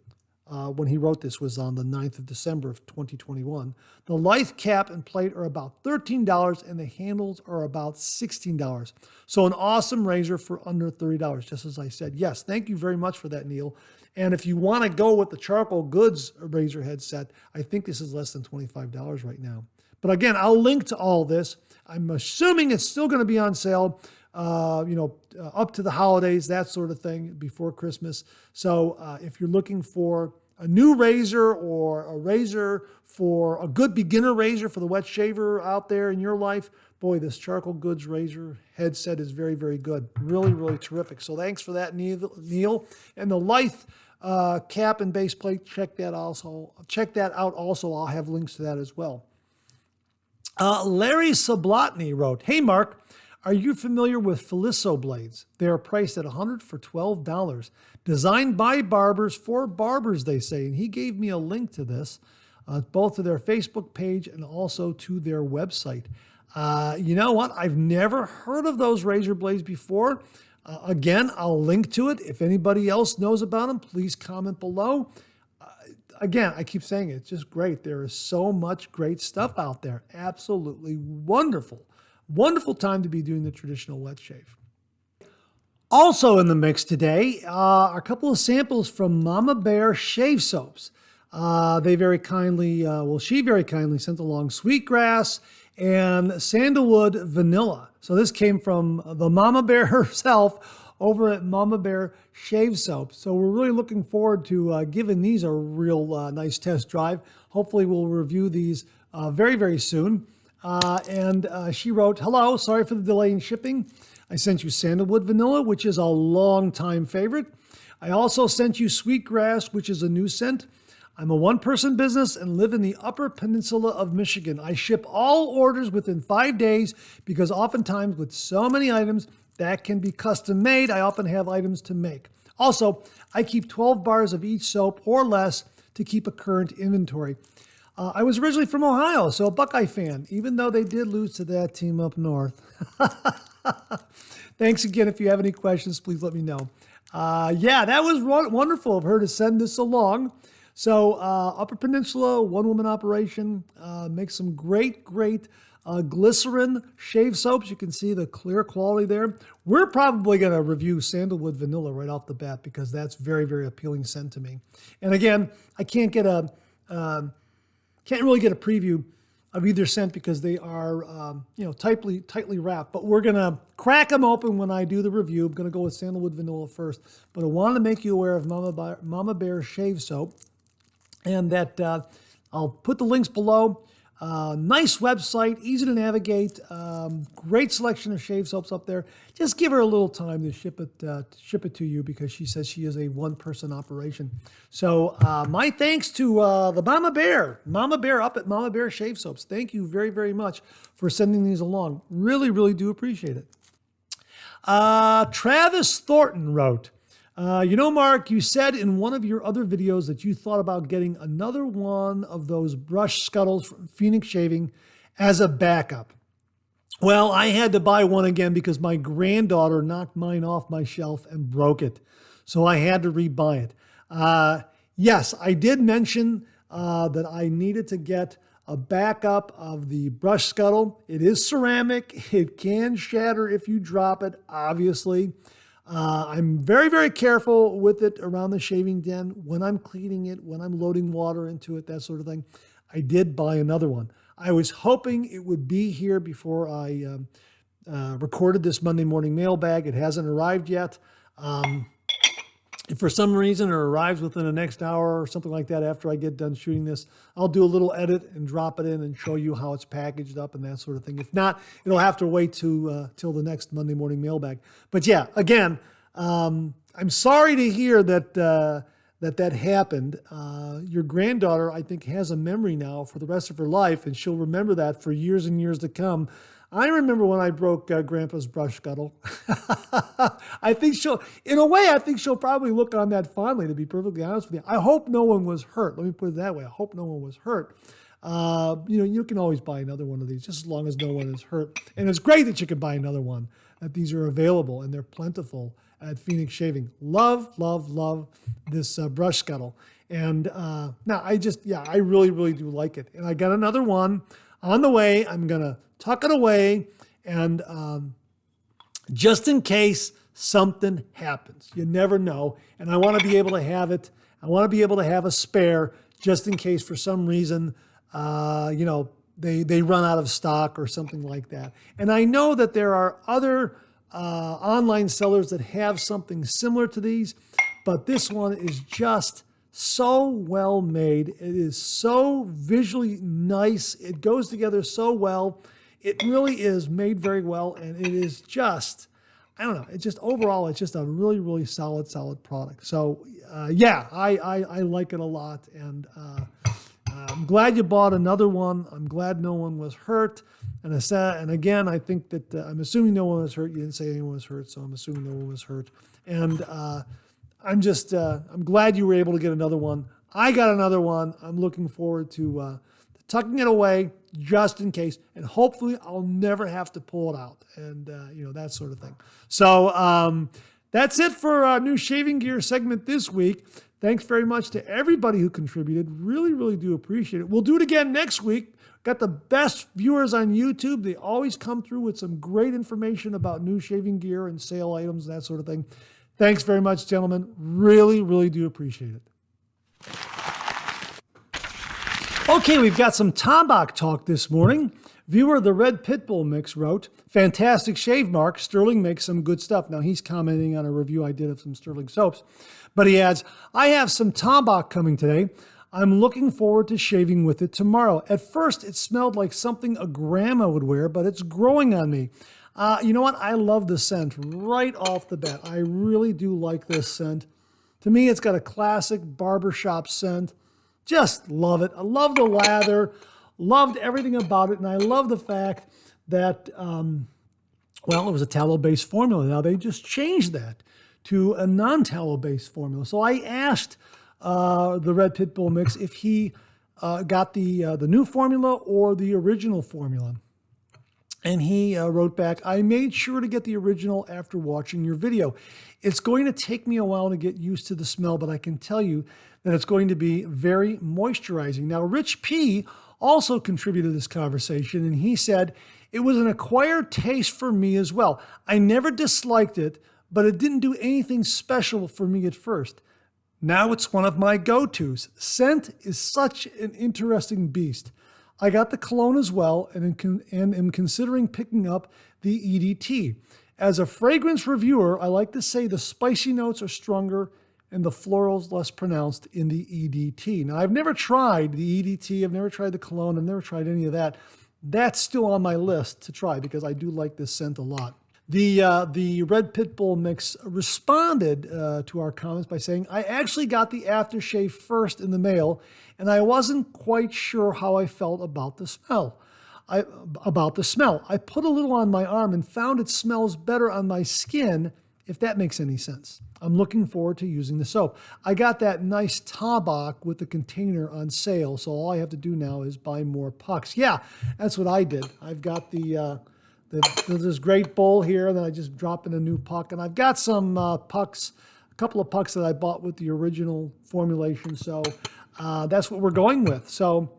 when he wrote this was on the 9th of December of 2021. The Lithe cap and plate are about $13 and the handles are about $16. So an awesome razor for under $30, just as I said. Yes, thank you very much for that, Neil. And if you want to go with the Charcoal Goods razor head set, I think this is less than $25 right now. But again, I'll link to all this. I'm assuming it's still going to be on sale, up to the holidays, that sort of thing, before Christmas. So if you're looking for a new razor or a razor for a good beginner razor for the wet shaver out there in your life, boy, this Charcoal Goods razor headset is very, very good. Really, really terrific. So thanks for that, Neil. And the Lithe cap and base plate, check that out also. I'll have links to that as well. Larry Sablotny wrote, "Hey, Mark, are you familiar with Feliso blades? They are priced at $100 for $12. Designed by barbers for barbers, they say." And he gave me a link to this, both to their Facebook page and also to their website. You know what? I've never heard of those razor blades before. Again, I'll link to it. If anybody else knows about them, please comment below. Again, I keep saying it, it's just great. There is so much great stuff out there. Absolutely wonderful. Wonderful time to be doing the traditional wet shave. Also in the mix today are a couple of samples from Mama Bear shave soaps. She very kindly sent along Sweetgrass and Sandalwood Vanilla. So this came from the Mama Bear herself over at Mama Bear Shave Soap. So we're really looking forward to giving these a real nice test drive. Hopefully we'll review these very, very soon. And she wrote, "Hello, sorry for the delay in shipping. I sent you Sandalwood Vanilla, which is a long-time favorite. I also sent you Sweetgrass, which is a new scent. I'm a one-person business and live in the Upper Peninsula of Michigan. I ship all orders within 5 days because oftentimes with so many items that can be custom made, I often have items to make. Also, I keep 12 bars of each soap or less to keep a current inventory. I was originally from Ohio, so a Buckeye fan, even though they did lose to that team up north." Thanks again. If you have any questions, please let me know. Yeah, that was wonderful of her to send this along. So Upper Peninsula, one-woman operation, makes some great glycerin shave soaps. You can see the clear quality there. We're probably going to review Sandalwood Vanilla right off the bat because that's very, very appealing scent to me. And again, I can't really get a preview of either scent because they are, tightly wrapped. But we're going to crack them open when I do the review. I'm going to go with Sandalwood Vanilla first. But I wanted to make you aware of Mama Bear Shave Soap. And that I'll put the links below. Nice website, easy to navigate, great selection of shave soaps up there. Just give her a little time to ship it to you because she says she is a one-person operation. So my thanks to the Mama Bear up at Mama Bear Shave Soaps. Thank you very, very much for sending these along. Really, really do appreciate it. Travis Thornton wrote, Mark, you said in one of your other videos that you thought about getting another one of those brush Scuttles from Phoenix Shaving as a backup. Well, I had to buy one again because my granddaughter knocked mine off my shelf and broke it. So I had to rebuy it. Yes, I did mention that I needed to get a backup of the brush Scuttle. It is ceramic. It can shatter if you drop it, obviously. I'm very, very careful with it around the shaving den when I'm cleaning it, when I'm loading water into it, that sort of thing. I did buy another one. I was hoping it would be here before I recorded this Monday morning mailbag. It hasn't arrived yet. If for some reason it arrives within the next hour or something like that after I get done shooting this, I'll do a little edit and drop it in and show you how it's packaged up and that sort of thing. If not, it'll have to wait till the next Monday morning mailbag. But yeah, again, I'm sorry to hear that that happened. Your granddaughter, I think, has a memory now for the rest of her life, and she'll remember that for years and years to come. I remember when I broke Grandpa's brush Scuttle. I think she'll probably look on that fondly, to be perfectly honest with you. I hope no one was hurt. Let me put it that way. I hope no one was hurt. You can always buy another one of these, just as long as no one is hurt. And it's great that you can buy another one, that these are available and they're plentiful at Phoenix Shaving. Love, love, love this brush Scuttle. And now I really, really do like it. And I got another one on the way. I'm going to tuck it away, and just in case something happens. You never know, and I want to be able to have it. I want to be able to have a spare just in case for some reason, they run out of stock or something like that. And I know that there are other online sellers that have something similar to these, but this one is just so well made. It is so visually nice. It goes together so well. It really is made very well, and it is just, I don't know, it's just overall, it's just a really, really solid product. So I like it a lot, and I'm glad you bought another one. I'm glad no one was hurt. And again, I think that I'm assuming no one was hurt. You didn't say anyone was hurt, so I'm assuming no one was hurt. And I'm glad you were able to get another one. I got another one. I'm looking forward to tucking it away just in case, and hopefully I'll never have to pull it out, and that sort of thing. So that's it for our new shaving gear segment this week. Thanks very much to everybody who contributed. Really, really do appreciate it. We'll do it again next week. Got the best viewers on YouTube. They always come through with some great information about new shaving gear and sale items, that sort of thing. Thanks very much, gentlemen. Really, really do appreciate it. Okay, we've got some Tabac talk this morning. Viewer of the Red Pitbull Mix wrote, fantastic shave, Mark. Sterling makes some good stuff. Now, he's commenting on a review I did of some Sterling soaps. But he adds, I have some Tabac coming today. I'm looking forward to shaving with it tomorrow. At first, it smelled like something a grandma would wear, but it's growing on me. You know what? I love the scent right off the bat. I really do like this scent. To me, it's got a classic barbershop scent. Just love it. I love the lather. Loved everything about it. And I love the fact that, it was a tallow-based formula. Now, they just changed that to a non-tallow-based formula. So I asked the Red Pitbull Mix if he got the new formula or the original formula. And he wrote back, I made sure to get the original after watching your video. It's going to take me a while to get used to the smell, but I can tell you that it's going to be very moisturizing. Now, Rich P also contributed to this conversation, and he said, it was an acquired taste for me as well. I never disliked it, but it didn't do anything special for me at first. Now it's one of my go-tos. Scent is such an interesting beast. I got the cologne as well and am considering picking up the EDT. As a fragrance reviewer, I like to say the spicy notes are stronger and the florals less pronounced in the EDT. Now, I've never tried the EDT. I've never tried the cologne. I've never tried any of that. That's still on my list to try because I do like this scent a lot. The Red Pit Bull mix responded to our comments by saying, I actually got the aftershave first in the mail, and I wasn't quite sure how I felt about the smell. I put a little on my arm and found it smells better on my skin, if that makes any sense. I'm looking forward to using the soap. I got that nice Tabac with the container on sale, so all I have to do now is buy more pucks. Yeah, that's what I did. I've got there's this great bowl here, and then I just drop in a new puck. And I've got some pucks, a couple of pucks that I bought with the original formulation, so that's what we're going with. So,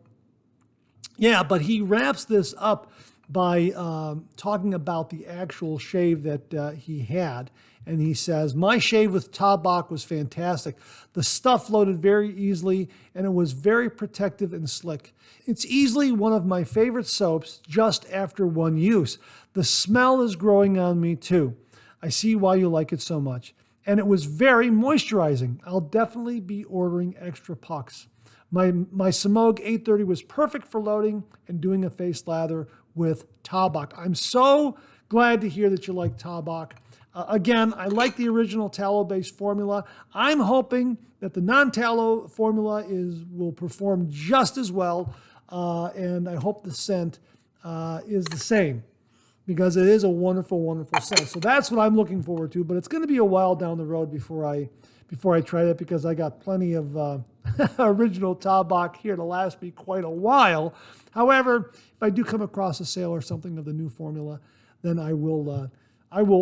yeah, but he wraps this up by talking about the actual shave that he had. And he says, my shave with Tabac was fantastic. The stuff loaded very easily, and it was very protective and slick. It's easily one of my favorite soaps just after one use. The smell is growing on me too. I see why you like it so much. And it was very moisturizing. I'll definitely be ordering extra pucks. My Samog 830 was perfect for loading and doing a face lather with Tabac. I'm so glad to hear that you like Tabac. Again, I like the original tallow-based formula. I'm hoping that the non-tallow formula will perform just as well, and I hope the scent is the same because it is a wonderful, wonderful scent. So that's what I'm looking forward to, but it's going to be a while down the road before I try that because I got plenty of original Tabac here to last me quite a while. However, if I do come across a sale or something of the new formula, then I will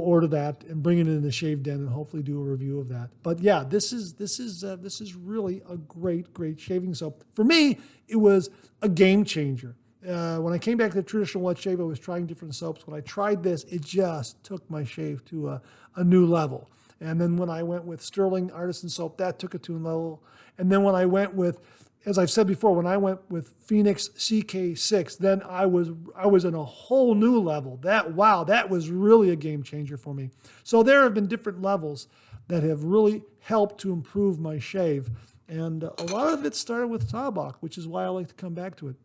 order that and bring it in the Shave Den and hopefully do a review of that. But yeah, this is really a great shaving soap. For me, it was a game changer. When I came back to the traditional wet shave, I was trying different soaps. When I tried this, it just took my shave to a new level. And then when I went with Sterling Artisan Soap, that took it to a level. And then when I went with, as I've said before, when I went with Phoenix CK6, then I was in a whole new level. That was really a game changer for me. So there have been different levels that have really helped to improve my shave. And a lot of it started with Tabac, which is why I like to come back to it.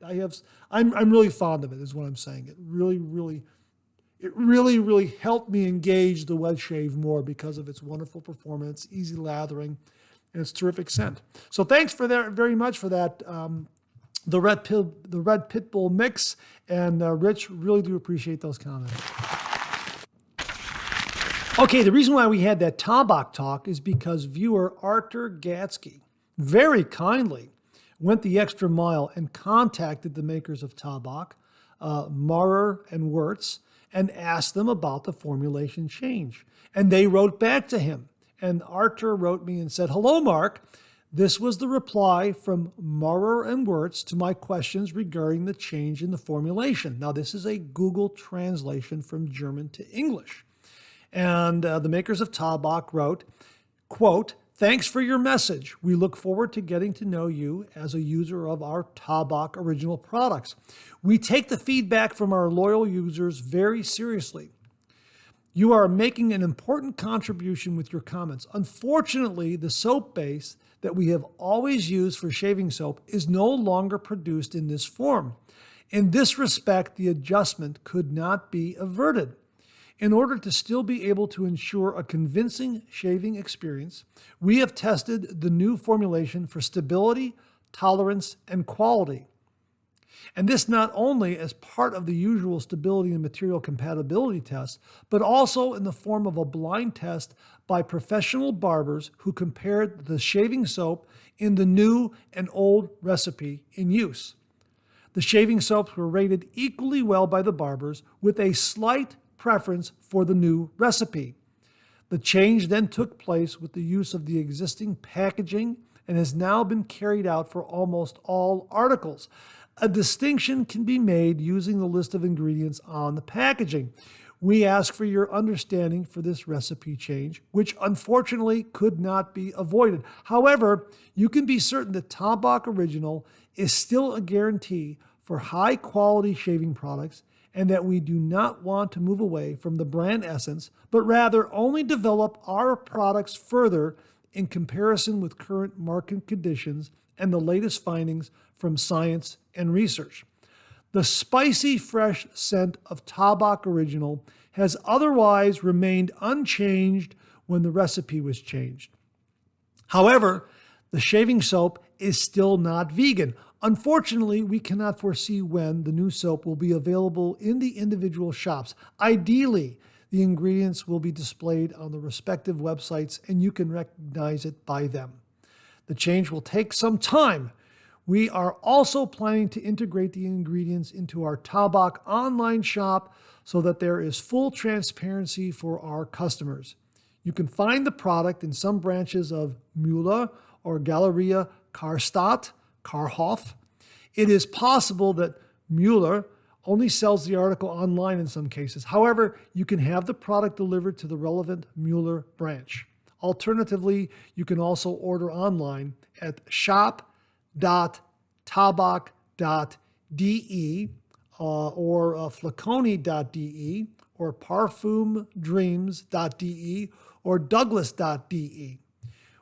I'm really fond of it, is what I'm saying. It really helped me engage the wet shave more because of its wonderful performance, easy lathering, and its terrific scent. So thanks very much for that, the Red Pit Bull mix. And Rich, really do appreciate those comments. Okay, the reason why we had that Tabac talk is because viewer Artur Gatsky very kindly went the extra mile and contacted the makers of Tabac, Maurer and Wirtz, and asked them about the formulation change. And they wrote back to him. And Artur wrote me and said, hello, Mark. This was the reply from Maurer and Wirtz to my questions regarding the change in the formulation. Now, this is a Google translation from German to English. And the makers of Tabac wrote, quote, thanks for your message. We look forward to getting to know you as a user of our Tabac original products. We take the feedback from our loyal users very seriously. You are making an important contribution with your comments. Unfortunately, the soap base that we have always used for shaving soap is no longer produced in this form. In this respect, the adjustment could not be averted. In order to still be able to ensure a convincing shaving experience, we have tested the new formulation for stability, tolerance, and quality. And this not only as part of the usual stability and material compatibility test, but also in the form of a blind test by professional barbers who compared the shaving soap in the new and old recipe in use. The shaving soaps were rated equally well by the barbers with a slight preference for the new recipe. The change then took place with the use of the existing packaging and has now been carried out for almost all articles. A distinction can be made using the list of ingredients on the packaging. We ask for your understanding for this recipe change, which unfortunately could not be avoided. However, you can be certain that Tabac Original is still a guarantee for high-quality shaving products and that we do not want to move away from the brand essence, but rather only develop our products further in comparison with current market conditions and the latest findings from science and research. The spicy, fresh scent of Tabac Original has otherwise remained unchanged when the recipe was changed. However, the shaving soap is still not vegan. Unfortunately, we cannot foresee when the new soap will be available in the individual shops. Ideally, the ingredients will be displayed on the respective websites and you can recognize it by them. The change will take some time. We are also planning to integrate the ingredients into our Tabac online shop so that there is full transparency for our customers. You can find the product in some branches of Müller or Galeria Karstadt, Karhoff. It is possible that Müller only sells the article online in some cases. However, you can have the product delivered to the relevant Müller branch. Alternatively, you can also order online at shop.tabac.de or flaconi.de or parfumdreams.de or douglas.de.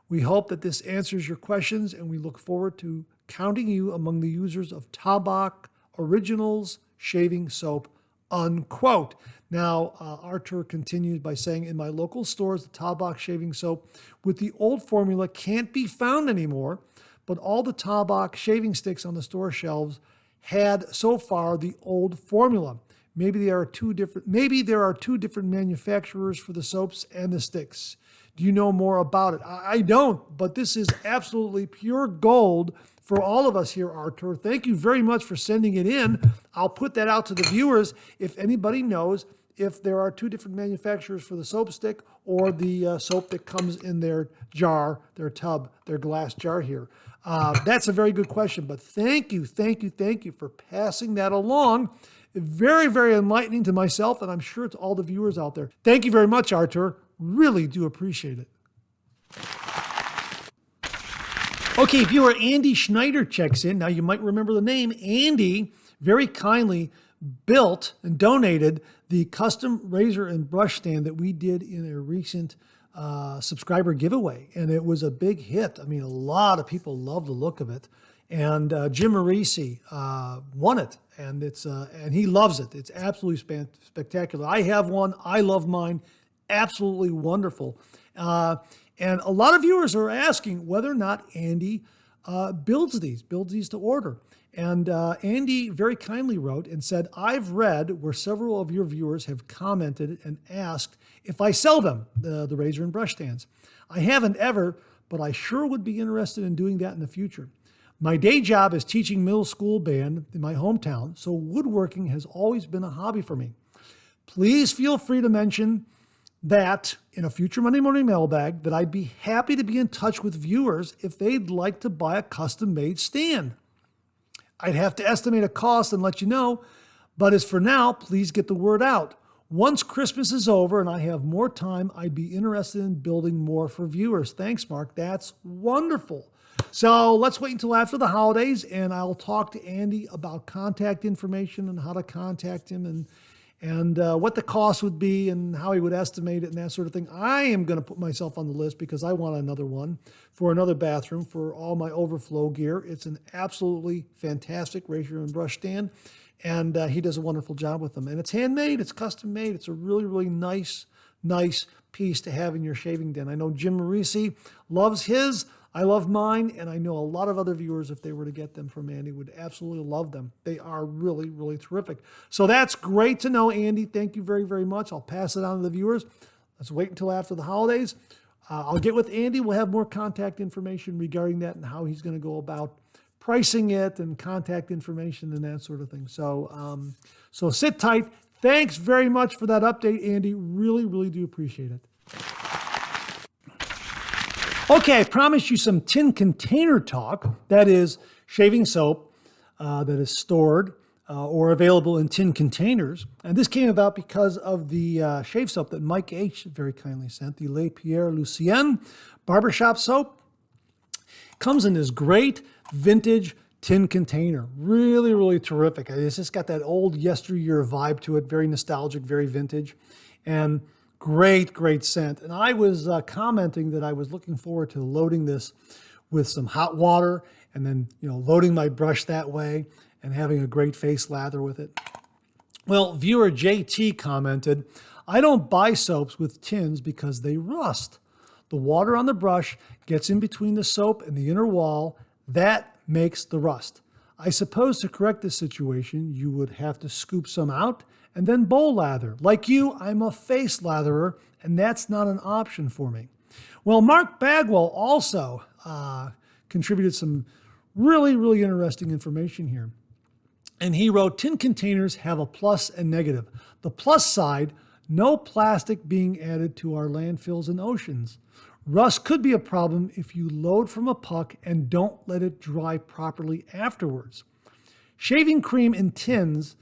We hope that this answers your questions and we look forward to counting you among the users of Tabac Originals shaving soap, unquote. Now, Artur continues by saying, in my local stores, the Tabac shaving soap with the old formula can't be found anymore, but all the Tabac shaving sticks on the store shelves had so far the old formula. Maybe there are two different manufacturers for the soaps and the sticks. Do you know more about it? I don't, but this is absolutely pure gold for all of us here, Artur. Thank you very much for sending it in. I'll put that out to the viewers. If anybody knows if there are two different manufacturers for the soap stick or the soap that comes in their jar, their tub, their glass jar here. That's a very good question, but thank you for passing that along. Very, very enlightening to myself, and I'm sure to all the viewers out there. Thank you very much, Artur. Really do appreciate it. Okay, viewer Andy Schneider checks in. Now, you might remember the name. Andy very kindly built and donated the custom razor and brush stand that we did in a recent subscriber giveaway, and it was a big hit. I mean, a lot of people love the look of it, and Jim Marisi won it, and and he loves it. It's absolutely spectacular. I have one. I love mine. Absolutely wonderful. And a lot of viewers are asking whether or not Andy builds these to order. And Andy very kindly wrote and said, I've read where several of your viewers have commented and asked if I sell them, the razor and brush stands. I haven't ever, but I sure would be interested in doing that in the future. My day job is teaching middle school band in my hometown, so woodworking has always been a hobby for me. Please feel free to mention that in a future Monday Morning Mailbag that I'd be happy to be in touch with viewers if they'd like to buy a custom-made stand. I'd have to estimate a cost and let you know, but as for now, please get the word out. Once Christmas is over and I have more time, I'd be interested in building more for viewers. Thanks, Mark. That's wonderful. So let's wait until after the holidays, and I'll talk to Andy about contact information and how to contact him and what the cost would be and how he would estimate it and that sort of thing. I am going to put myself on the list because I want another one for another bathroom for all my overflow gear. It's an absolutely fantastic razor and brush stand, and he does a wonderful job with them. And it's handmade. It's custom made. It's a really, really nice piece to have in your shaving den. I know Jim Marisi loves his. I love mine, and I know a lot of other viewers, if they were to get them from Andy, would absolutely love them. They are really, really terrific. So that's great to know, Andy. Thank you very, very much. I'll pass it on to the viewers. Let's wait until after the holidays. I'll get with Andy. We'll have more contact information regarding that and how he's going to go about pricing it and contact information and that sort of thing. So, so sit tight. Thanks very much for that update, Andy. Really, really do appreciate it. Okay, I promised you some tin container talk. That is shaving soap that is stored or available in tin containers. And this came about because of the shave soap that Mike H. very kindly sent, the Le Pierre Lucien barbershop soap. Comes in this great vintage tin container. Really, really terrific. It's just got that old yesteryear vibe to it, very nostalgic, very vintage, and great, great scent. And I was commenting that I was looking forward to loading this with some hot water and then, loading my brush that way and having a great face lather with it. Well, viewer JT commented, I don't buy soaps with tins because they rust. The water on the brush gets in between the soap and the inner wall. That makes the rust. I suppose to correct this situation, you would have to scoop some out and then bowl lather. Like you, I'm a face latherer, and that's not an option for me. Well, Mark Bagwell also contributed some really, really interesting information here. And he wrote, tin containers have a plus and negative. The plus side, no plastic being added to our landfills and oceans. Rust could be a problem if you load from a puck and don't let it dry properly afterwards. Shaving cream in tins,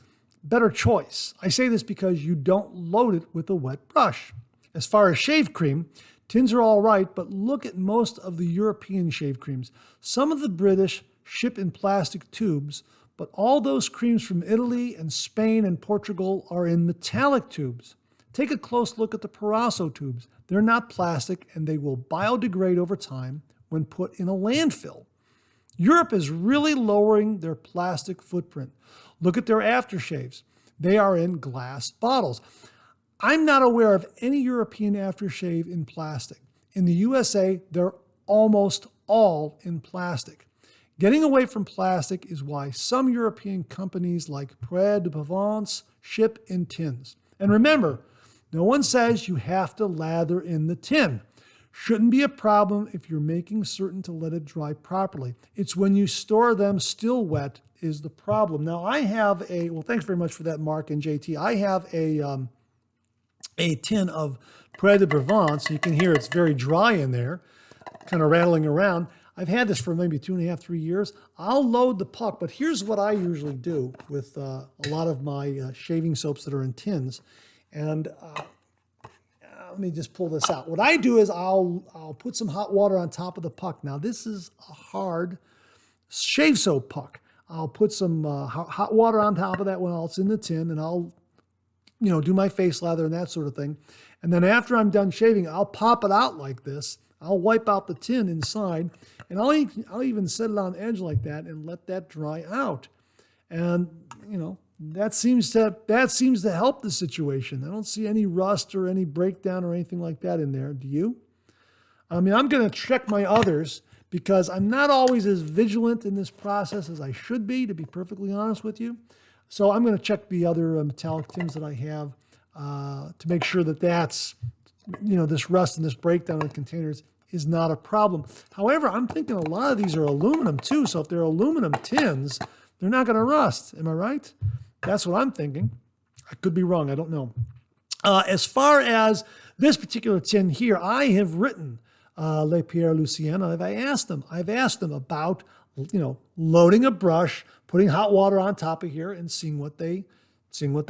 better choice. I say this because you don't load it with a wet brush. As far as shave cream, tins are all right, but look at most of the European shave creams. Some of the British ship in plastic tubes, but all those creams from Italy and Spain and Portugal are in metallic tubes. Take a close look at the Parasso tubes. They're not plastic and they will biodegrade over time when put in a landfill. Europe is really lowering their plastic footprint. Look at their aftershaves. They are in glass bottles. I'm not aware of any European aftershave in plastic. In the USA, they're almost all in plastic. Getting away from plastic is why some European companies like Près de Provence ship in tins. And remember, no one says you have to lather in the tin. Shouldn't be a problem if you're making certain to let it dry properly. It's when you store them still wet is the problem. Now I have thanks very much for that, Mark and JT. I have a tin of Près de Provence. You can hear it's very dry in there, kind of rattling around. I've had this for maybe 2.5, 3 years. I'll load the puck, but here's what I usually do with a lot of my shaving soaps that are in tins. And let me just pull this out. What I do is I'll put some hot water on top of the puck. Now this is a hard shave soap puck. I'll put some hot water on top of that while it's in the tin, and I'll do my face lather and that sort of thing. And then after I'm done shaving, I'll pop it out like this. I'll wipe out the tin inside, and I'll even set it on edge like that and let that dry out. And that seems to help the situation. I don't see any rust or any breakdown or anything like that in there. Do you? I mean, I'm going to check my others because I'm not always as vigilant in this process as I should be, to be perfectly honest with you. So I'm going to check the other metallic tins that I have to make sure that that's, this rust and this breakdown in containers is not a problem. However, I'm thinking a lot of these are aluminum too. So if they're aluminum tins, they're not going to rust. Am I right? That's what I'm thinking. I could be wrong. I don't know. As far as this particular tin here, I have written Les Pierre Lucien. I've asked them about, loading a brush, putting hot water on top of here, and seeing what they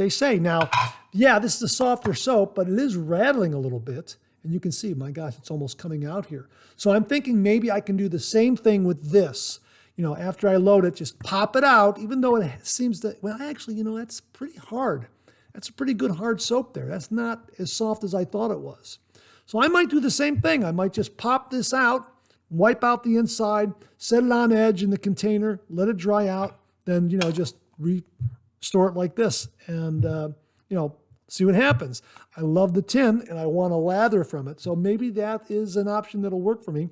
say. Now, yeah, this is a softer soap, but it is rattling a little bit. And you can see, my gosh, it's almost coming out here. So I'm thinking maybe I can do the same thing with this. After I load it, just pop it out, even though it seems that, well, actually, that's pretty hard. That's a pretty good hard soap there. That's not as soft as I thought it was. So I might do the same thing. I might just pop this out, wipe out the inside, set it on edge in the container, let it dry out, then, just restore it like this and, see what happens. I love the tin and I want to lather from it. So maybe that is an option that'll work for me.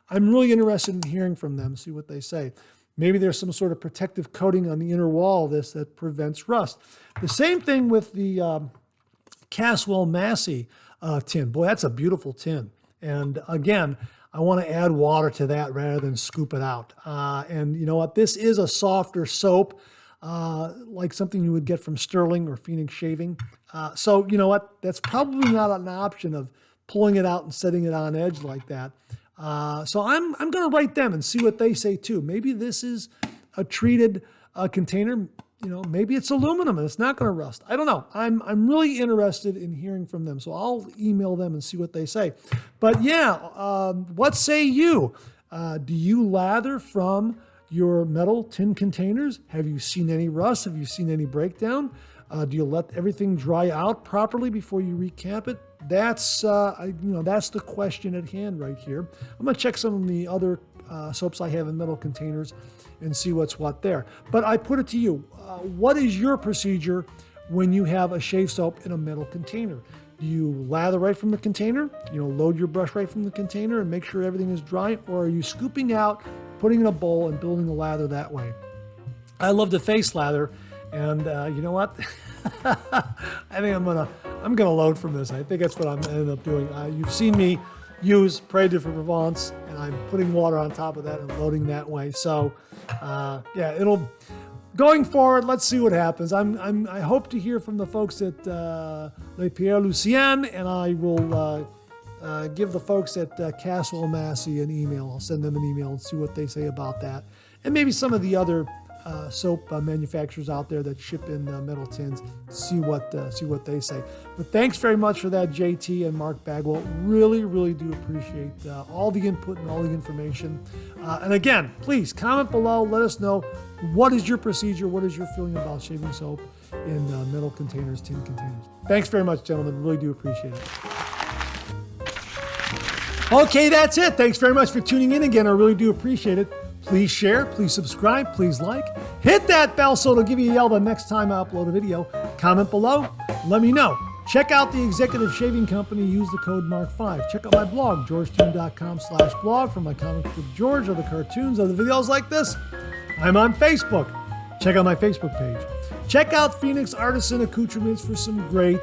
I'm really interested in hearing from them, see what they say. Maybe there's some sort of protective coating on the inner wall of this that prevents rust. The same thing with the Caswell-Masset tin. Boy, that's a beautiful tin. And again, I want to add water to that rather than scoop it out. And you know what? This is a softer soap, like something you would get from Sterling or Phoenix Shaving. So you know what? That's probably not an option of pulling it out and setting it on edge like that. So I'm going to write them and see what they say too. Maybe this is a treated container. Maybe it's aluminum and it's not going to rust. I don't know. I'm really interested in hearing from them. So I'll email them and see what they say. But yeah, what say you? Do you lather from your metal tin containers? Have you seen any rust? Have you seen any breakdown? Do you let everything dry out properly before you recap it? That's that's the question at hand right here. I'm gonna check some of the other soaps I have in metal containers and see what's what there. But I put it to you, what is your procedure when you have a shave soap in a metal container? Do you lather right from the container? Load your brush right from the container and make sure everything is dry? Or are you scooping out, putting in a bowl and building a lather that way? I love to face lather, and you know what? I think I'm gonna load from this. I think that's what I'm ended up doing. You've seen me use Près de Provence, and I'm putting water on top of that and loading that way. So it'll going forward. Let's see what happens. I hope to hear from the folks at Les Pierre Lucien, and I will give the folks at Caswell-Masset an email. I'll send them an email and see what they say about that, and maybe some of the other soap manufacturers out there that ship in metal tins. See what they say. But thanks very much for that, JT and Mark Bagwell. Really, really do appreciate all the input and all the information. And again, please comment below. Let us know, what is your procedure? What is your feeling about shaving soap in metal containers, tin containers? Thanks very much, gentlemen. Really do appreciate it. Okay, that's it. Thanks very much for tuning in again. I really do appreciate it. Please share, please subscribe, please like. Hit that bell so it'll give you a yell the next time I upload a video. Comment below, let me know. Check out the Executive Shaving Company. Use the code MARK5. Check out my blog, georgetoon.com/blog, for my comic strip George, other cartoons, other videos like this. I'm on Facebook. Check out my Facebook page. Check out Phoenix Artisan Accoutrements for some great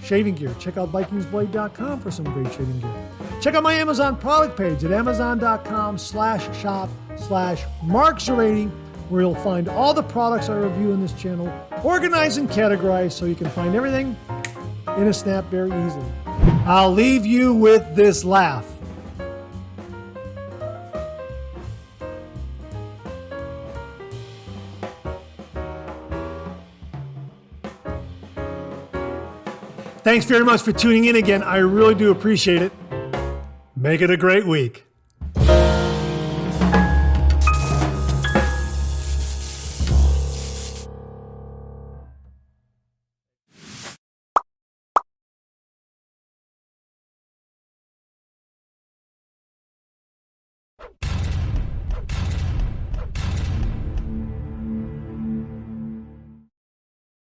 shaving gear. Check out vikingsblade.com for some great shaving gear. Check out my Amazon product page at amazon.com/shop/markzerati, where you'll find all the products I review in this channel, organized and categorized so you can find everything in a snap very easily. I'll leave you with this laugh. Thanks very much for tuning in again. I really do appreciate it. Make it a great week.